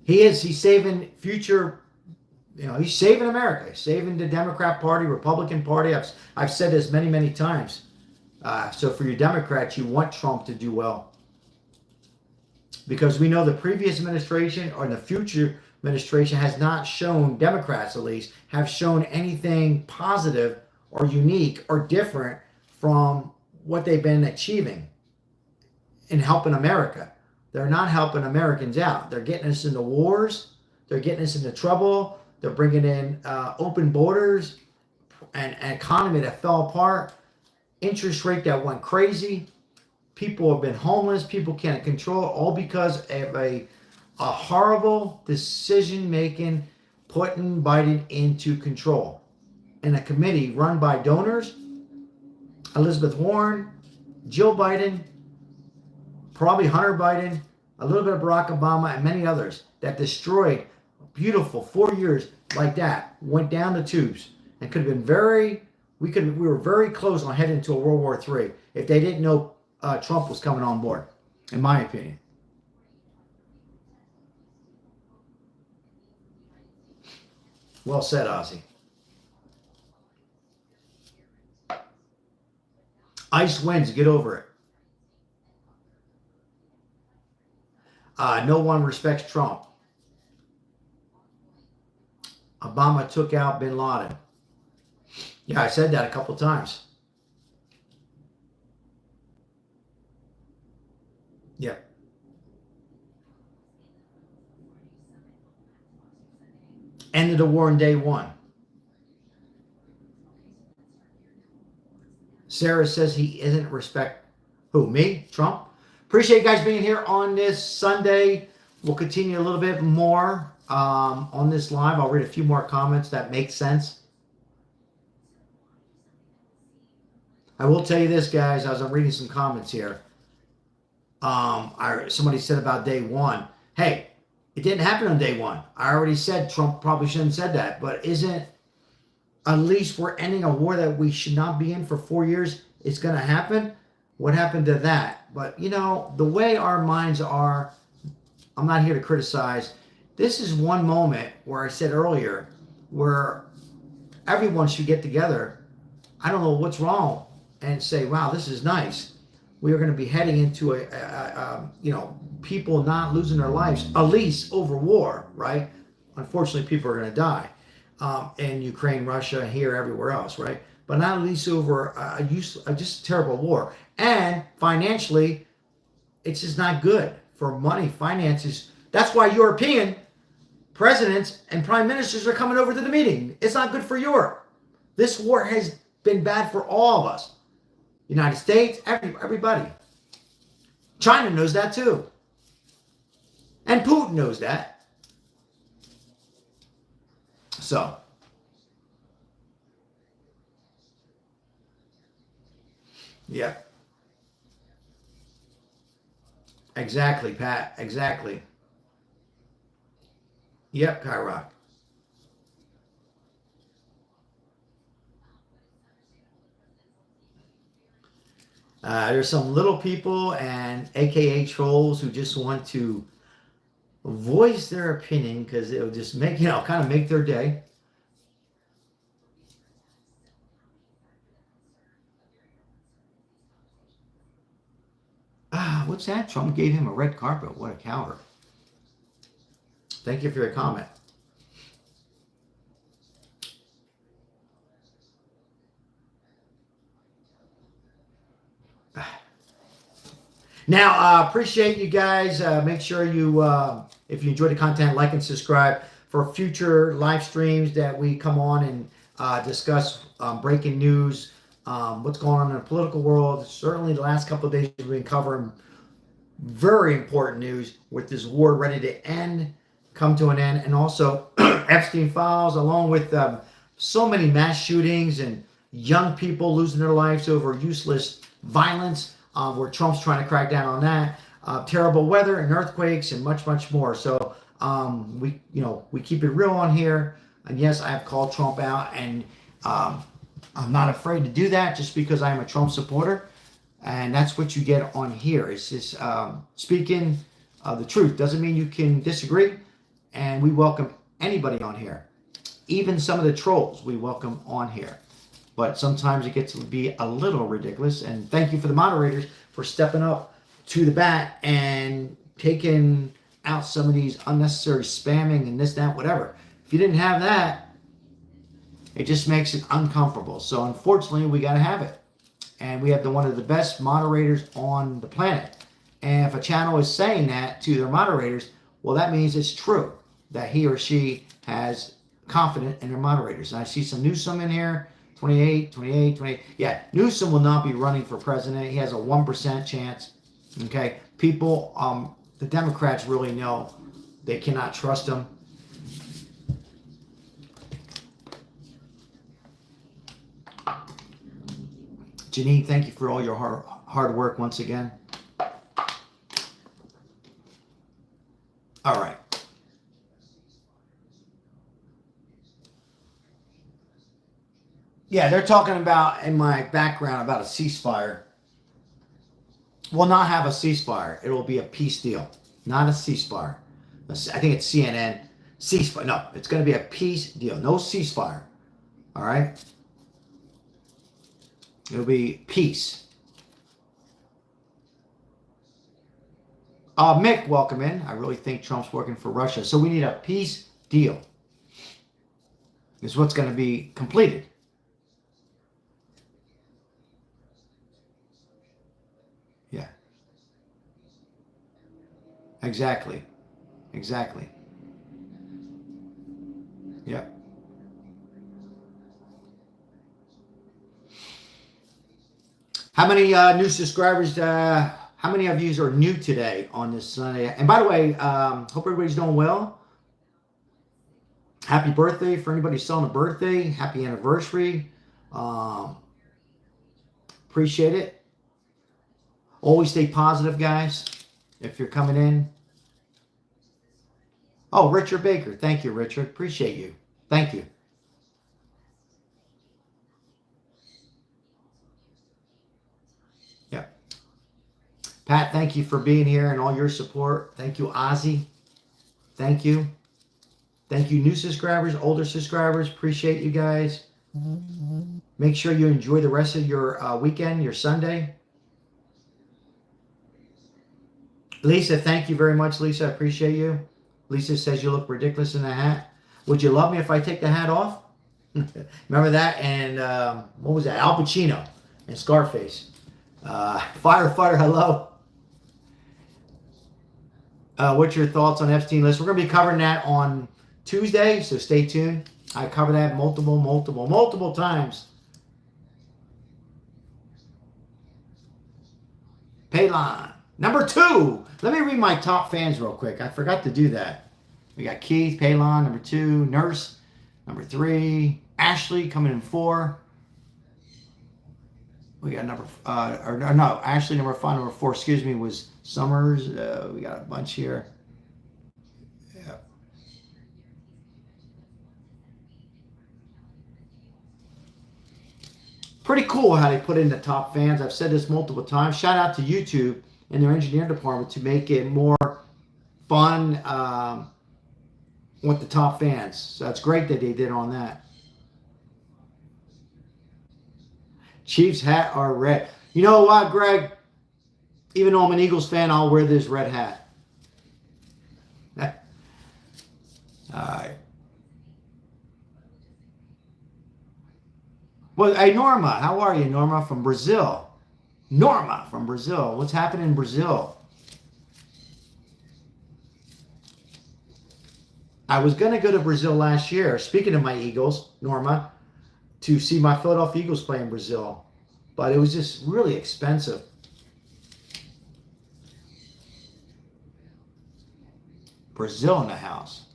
He is. He's saving future. He's saving America. He's saving the Democrat Party, Republican Party. I've said this many, many times. So for your Democrats, you want Trump to do well. Because we know the previous administration or the future administration has not shown, Democrats at least, have shown anything positive or unique or different from what they've been achieving in helping America. They're not helping Americans out. They're getting us into wars. They're getting us into trouble. They're bringing in open borders and an economy that fell apart, interest rate that went crazy. People have been homeless. People can't control, all because of a horrible decision-making putting Biden into control. In a committee run by donors, Elizabeth Warren, Jill Biden, probably Hunter Biden, a little bit of Barack Obama, and many others that destroyed beautiful 4 years like that, went down the tubes, and could have been we were very close on heading into a World War III if they didn't know Trump was coming on board, in my opinion. Well said, Ozzy. ICE wins. Get over it. No one respects Trump. Obama took out bin Laden. Yeah, I said that a couple times. Yeah. Ended the war on day one. Sarah says he isn't respect. Who, me? Trump? Appreciate you guys being here on this Sunday. We'll continue a little bit more on this live. I'll read a few more comments that make sense. I will tell you this, guys, as I'm reading some comments here. Somebody said about day one. Hey, it didn't happen on day one. I already said Trump probably shouldn't have said that, but isn't at least we're ending a war that we should not be in for 4 years? It's going to happen. What happened to that? But, the way our minds are, I'm not here to criticize. This is one moment where I said earlier where everyone should get together. I don't know what's wrong, and say, wow, this is nice. We are going to be heading into people not losing their lives, at least over war, right? Unfortunately, people are going to die in Ukraine, Russia, here, everywhere else, right? But not at least over a just terrible war. And financially, it's just not good for money, finances. That's why European presidents and prime ministers are coming over to the meeting. It's not good for Europe. This war has been bad for all of us. United States, everybody. China knows that too. And Putin knows that. So. Yeah. Exactly, Pat. Exactly. Yep, Kyrock. There's some little people and AKA trolls who just want to voice their opinion because it'll just make, kind of make their day. What's that? Trump gave him a red carpet. What a coward. Thank you for your comment. Now, appreciate you guys. Make sure you, if you enjoyed the content, like and subscribe for future live streams that we come on and discuss breaking news, what's going on in the political world. Certainly the last couple of days we've been covering very important news with this war ready to come to an end. And also Epstein files, along with so many mass shootings and young people losing their lives over useless violence, where Trump's trying to crack down on that, terrible weather and earthquakes and much, much more. So we keep it real on here. And yes, I have called Trump out, and I'm not afraid to do that just because I'm a Trump supporter. And that's what you get on here. It's just speaking the truth. Doesn't mean you can disagree. And we welcome anybody on here. Even some of the trolls we welcome on here. But sometimes it gets to be a little ridiculous. And thank you for the moderators for stepping up to the bat and taking out some of these unnecessary spamming and this, that, whatever. If you didn't have that, it just makes it uncomfortable. So unfortunately, we got to have it. And we have one of the best moderators on the planet. And if a channel is saying that to their moderators, well, that means it's true that he or she has confidence in their moderators. And I see some Newsom in here, 28. Yeah, Newsom will not be running for president. He has a 1% chance. Okay, people, the Democrats really know they cannot trust him. Janine, thank you for all your hard work once again. All right. Yeah, they're talking about, in my background, about a ceasefire. We'll not have a ceasefire. It will be a peace deal, not a ceasefire. I think it's CNN. Ceasefire. No, it's going to be a peace deal. No ceasefire. All right? It'll be peace. Mick, welcome in. I really think Trump's working for Russia. So we need a peace deal. Is what's going to be completed. Yeah. Exactly. Yeah. How many new subscribers, how many of you are new today on this Sunday? And by the way, hope everybody's doing well. Happy birthday for anybody celebrating a birthday. Happy anniversary. Appreciate it. Always stay positive, guys, if you're coming in. Oh, Richard Baker. Thank you, Richard. Appreciate you. Thank you. Yeah. Pat, thank you for being here and all your support. Thank you, Ozzy. Thank you. Thank you, new subscribers, older subscribers. Appreciate you guys. Make sure you enjoy the rest of your weekend, your Sunday. Lisa, thank you very much, Lisa. I appreciate you. Lisa says you look ridiculous in the hat. Would you love me if I take the hat off? Remember that? And what was that? Al Pacino and Scarface. Firefighter, hello. What's your thoughts on Epstein list? We're going to be covering that on Tuesday, so stay tuned. I cover that multiple times. Paylon. Number 2. Let me read my top fans real quick. I forgot to do that. We got Keith, Paylon, number 2. Nurse, number 3. Ashley coming in 4. We got Ashley number 5, number 4, excuse me, was Summers. We got a bunch here. Yeah. Pretty cool how they put in the top fans. I've said this multiple times. Shout out to YouTube and their engineering department to make it more fun with the top fans. So that's great that they did on that. Chiefs hat are red. You know what, Greg? Even though I'm an Eagles fan, I'll wear this red hat. All right. Well, hey, Norma. How are you, Norma, from Brazil? Norma from Brazil. What's happening in Brazil? I was going to go to Brazil last year, speaking of my Eagles, Norma, to see my Philadelphia Eagles play in Brazil. But it was just really expensive. Brazil in the house.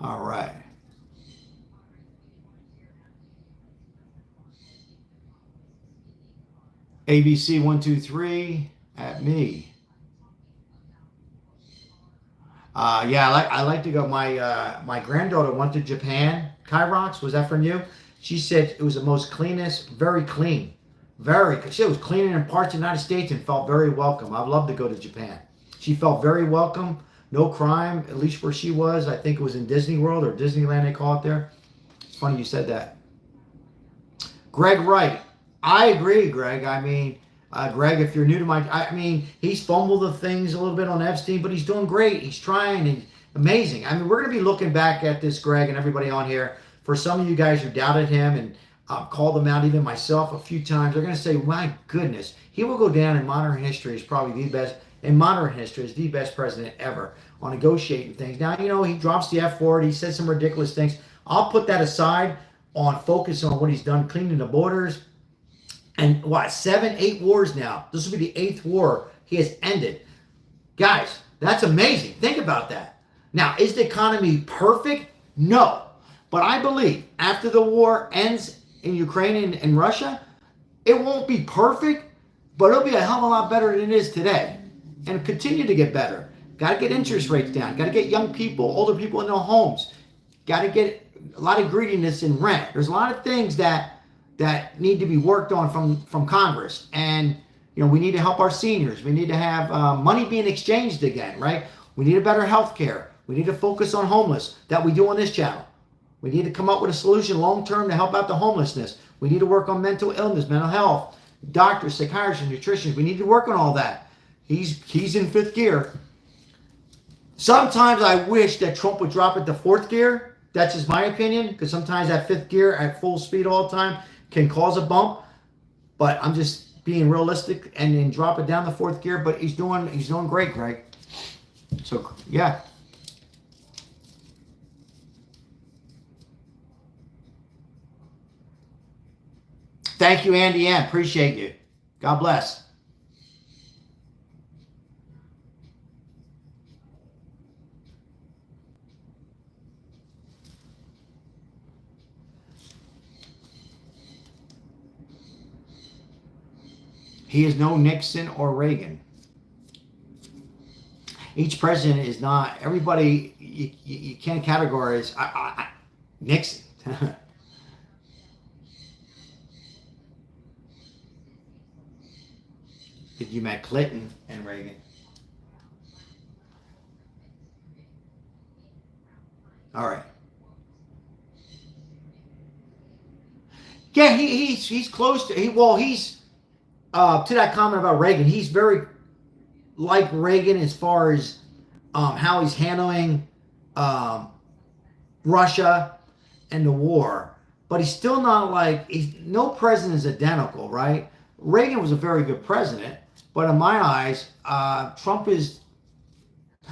All right. ABC 123 at me. Yeah, I like to go. My granddaughter went to Japan. Kyrox, was that from you? She said it was the most cleanest, very clean, very. She was cleaner in parts of the United States and felt very welcome. I'd love to go to Japan. She felt very welcome. No crime, at least where she was. I think it was in Disney World or Disneyland, they call it there. It's funny you said that. Greg Wright. I agree, Greg. I mean, Greg, if you're new to I mean, he's fumbled the things a little bit on Epstein, but he's doing great. He's trying and amazing. I mean, we're going to be looking back at this, Greg, and everybody on here. For some of you guys who doubted him and called him out, even myself, a few times, they're going to say, my goodness, he will go down in modern history as probably the best, in modern history, as the best president ever on negotiating things. Now, he drops the F word. He says some ridiculous things. I'll put that aside on focus on what he's done, cleaning the borders. And what, 7, 8 wars now. This will be the 8th war he has ended. Guys, that's amazing. Think about that. Now, is the economy perfect? No. But I believe after the war ends in Ukraine and Russia, it won't be perfect, but it'll be a hell of a lot better than it is today. And continue to get better. Got to get interest rates down. Got to get young people, older people in their homes. Got to get a lot of greediness in rent. There's a lot of things that need to be worked on from Congress. And, we need to help our seniors. We need to have money being exchanged again, right? We need a better health care. We need to focus on homeless that we do on this channel. We need to come up with a solution long-term to help out the homelessness. We need to work on mental illness, mental health, doctors, psychiatrists, nutritionists. We need to work on all that. He's in 5th gear. Sometimes I wish that Trump would drop it to 4th gear. That's just my opinion, because sometimes that 5th gear at full speed all the time can cause a bump. But I'm just being realistic and then drop it down to 4th gear. But he's doing great, Greg. So yeah. Thank you, Andy Ann. Appreciate you. God bless. He is no Nixon or Reagan. Each president is not, everybody, you can't categorize. Nixon. You met Clinton and Reagan. All right. Yeah, he's close to he's to that comment about Reagan. He's very like Reagan as far as how he's handling Russia and the war, but he's still not like no president is identical, right? Reagan was a very good president, but in my eyes, Trump is.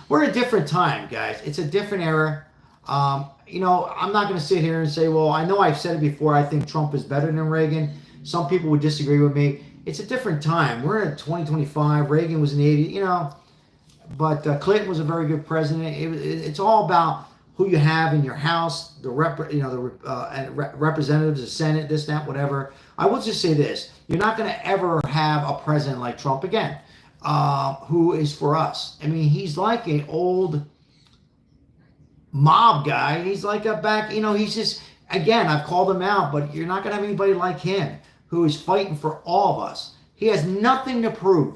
We're in a different time, guys. It's a different era. I'm not going to sit here and say, well, I know I've said it before. I think Trump is better than Reagan. Some people would disagree with me. It's a different time. We're in 2025. Reagan was in the 80s, but Clinton was a very good president. It's all about who you have in your house, the representatives, the Senate, this, that, whatever. I will just say this: you're not going to ever have a president like Trump again, who is for us. I mean, he's like an old mob guy. He's like he's just, again, I've called him out, but you're not going to have anybody like him who is fighting for all of us. He has nothing to prove.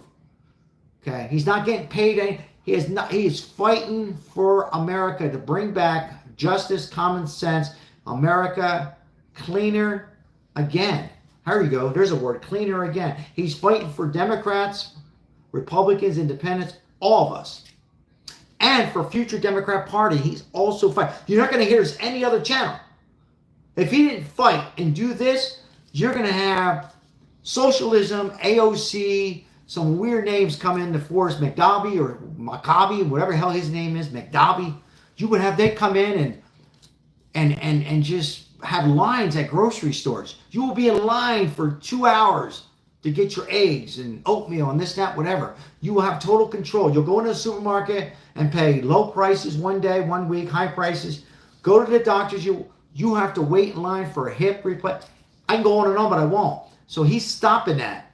Okay, he's not getting paid. He is fighting for America to bring back justice, common sense, America cleaner again. Here you go. There's a word, cleaner again. He's fighting for Democrats, Republicans, Independents, all of us. And for future Democrat Party, he's also fighting. You're not going to hear this any other channel. If he didn't fight and do this, you're going to have socialism, AOC, some weird names come in, Forrest McDobby or Maccabi, whatever the hell his name is, McDobby. You would have they come in and just have lines at grocery stores. You will be in line for 2 hours to get your eggs and oatmeal and this, that, whatever. You will have total control. You'll go into the supermarket and pay low prices one day, 1 week, high prices. Go to the doctors. You have to wait in line for a hip replacement. I can go on and on, but I won't. So he's stopping that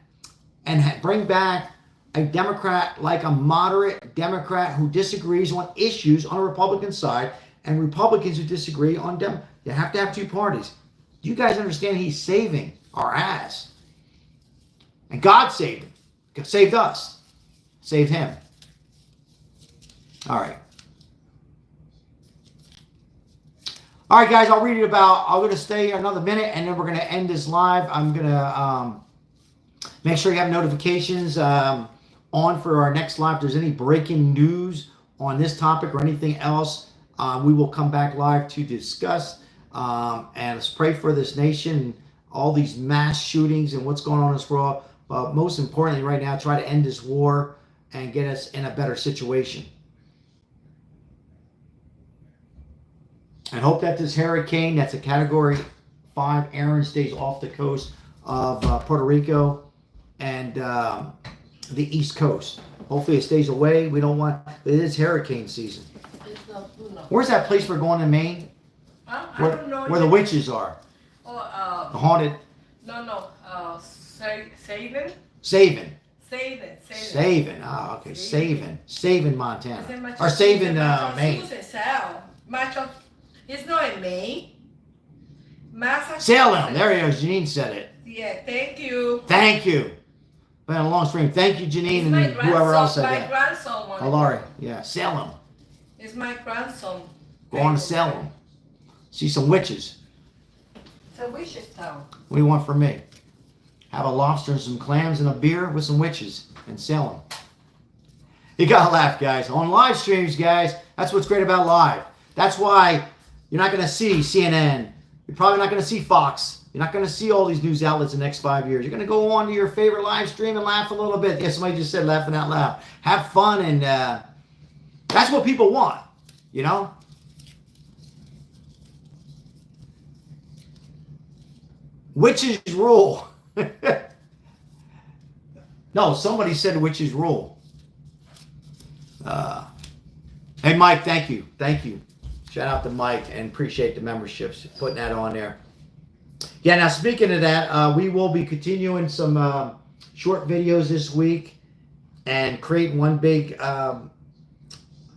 and bring back a Democrat, like a moderate Democrat who disagrees on issues on a Republican side, and Republicans who disagree on Dem. You have to have two parties. You guys understand he's saving our ass. And God saved him. God saved us. Saved him. All right. All right, guys, I'm going to stay another minute, and then we're going to end this live. I'm going to make sure you have notifications on for our next live. If there's any breaking news on this topic or anything else, we will come back live to discuss. And let's pray for this nation, all these mass shootings and what's going on in this world. But most importantly right now, try to end this war and get us in a better situation. And hope that this hurricane, that's a Category 5, Aaron, stays off the coast of Puerto Rico and the East Coast. Hopefully it stays away. We don't want, it is hurricane season. Where's that place we're going in Maine? I don't know. Where the witches are. The haunted. Savin. Oh, okay. Savin, Montana. Or Savin, Maine. It's not in Maine. Salem. There you go. Janine said it. Yeah, thank you. Thank you. Been a long stream. Thank you, Janine, and whoever else said that. My grandson. Oh, Laurie. Yeah, Salem. It's my grandson. Go on to Salem. See some witches. It's a witch's town. What do you want from me? Have a lobster and some clams and a beer with some witches in Salem. You gotta laugh, guys. On live streams, guys, that's what's great about live. That's why you're not gonna see CNN. You're probably not gonna see Fox. You're not gonna see all these news outlets in the next 5 years. You're gonna go on to your favorite live stream and laugh a little bit. Yeah, somebody just said laughing out loud. Have fun, and that's what people want, you know? Witches rule. No, somebody said witches rule. Hey, Mike, thank you. Thank you. Shout out to Mike and appreciate the memberships, putting that on there. Yeah, now speaking of that, we will be continuing some short videos this week and creating one big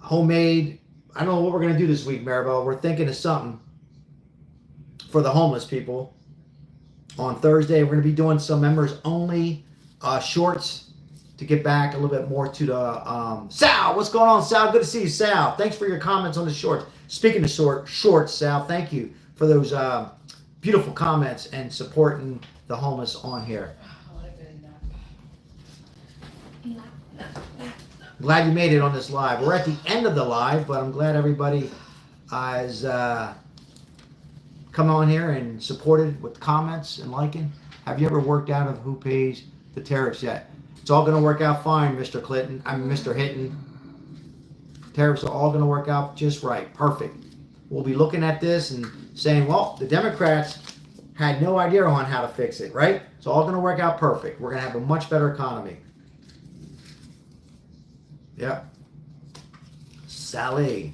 homemade, I don't know what we're going to do this week, Maribel. We're thinking of something for the homeless people. On Thursday, we're going to be doing some members only shorts to get back a little bit more to the Sal. What's going on, Sal? Good to see you, Sal. Thanks for your comments on the shorts. Speaking of shorts, Sal, thank you for those beautiful comments and supporting the homeless on here. Glad you made it on this live. We're at the end of the live, but I'm glad everybody has come on here and supported with comments and liking. Have you ever worked out of who pays the tariffs yet? It's all going to work out fine, Mr. Clinton. Mr. Hinton. Tariffs are all going to work out just right. Perfect. We'll be looking at this and saying, well, the Democrats had no idea on how to fix it, right? It's all going to work out perfect. We're going to have a much better economy. Yep. Sally.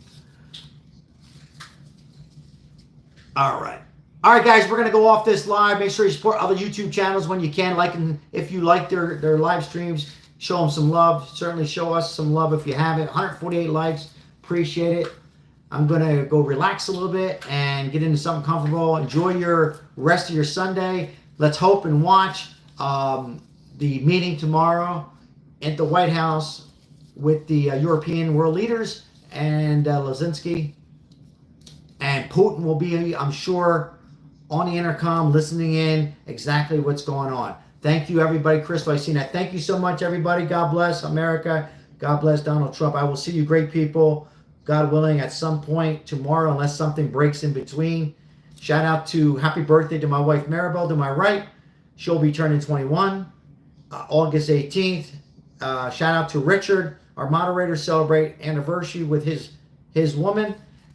All right, guys, we're going to go off this live. Make sure you support other YouTube channels when you can. Like, if you like their live streams, show them some love. Certainly show us some love if you haven't. 148 likes. Appreciate it. I'm going to go relax a little bit and get into something comfortable. Enjoy your rest of your Sunday. Let's hope and watch the meeting tomorrow at the White House with the European world leaders and Lazinski. And Putin will be, I'm sure, on the intercom listening in exactly what's going on. Thank you, everybody. Crystal, I seen that. Thank you so much, everybody. God bless America. God bless Donald Trump. I will see you great people, God willing, at some point tomorrow, unless something breaks in between. Shout out to happy birthday to my wife, Maribel, to my right. She'll be turning 21, August 18th. Shout out to Richard, our moderator, celebrate anniversary with his woman.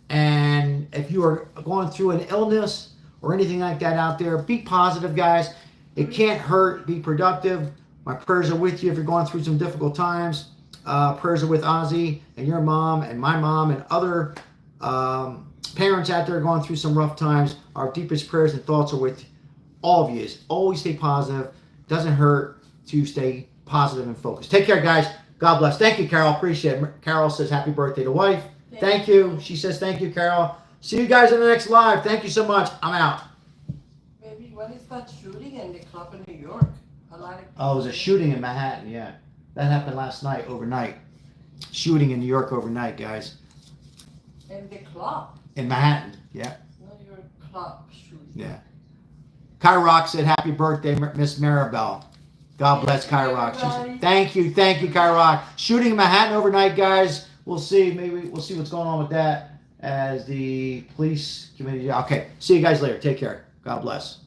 And if you are going through an illness or anything like that out there, be positive, guys. It can't hurt. Be productive. My prayers are with you if you're going through some difficult times. Prayers are with Ozzy and your mom and my mom and other Parents out there going through some rough times, our deepest prayers and thoughts are with all of you. Always stay positive. Doesn't hurt to stay positive and focused. Take care, guys. God bless. Thank you, Carol. Appreciate it. Carol says happy birthday to wife. Thank you. She says thank you, Carol. See you guys in the next live. Thank you so much. I'm out. Maybe when is that shooting in the club in New York? A lot of Oh, it was a shooting in Manhattan. Yeah. That happened last night, overnight. Shooting in New York overnight, guys. in the club. In Manhattan. Yeah. Not your club shooting. Yeah. Kai Rock said happy birthday, Miss Maribel. God bless Kai Rock. Thank you, Kai Rock. Shooting in Manhattan overnight, guys. We'll see. Maybe we'll see what's going on with that as the police committee. Okay. See you guys later. Take care. God bless.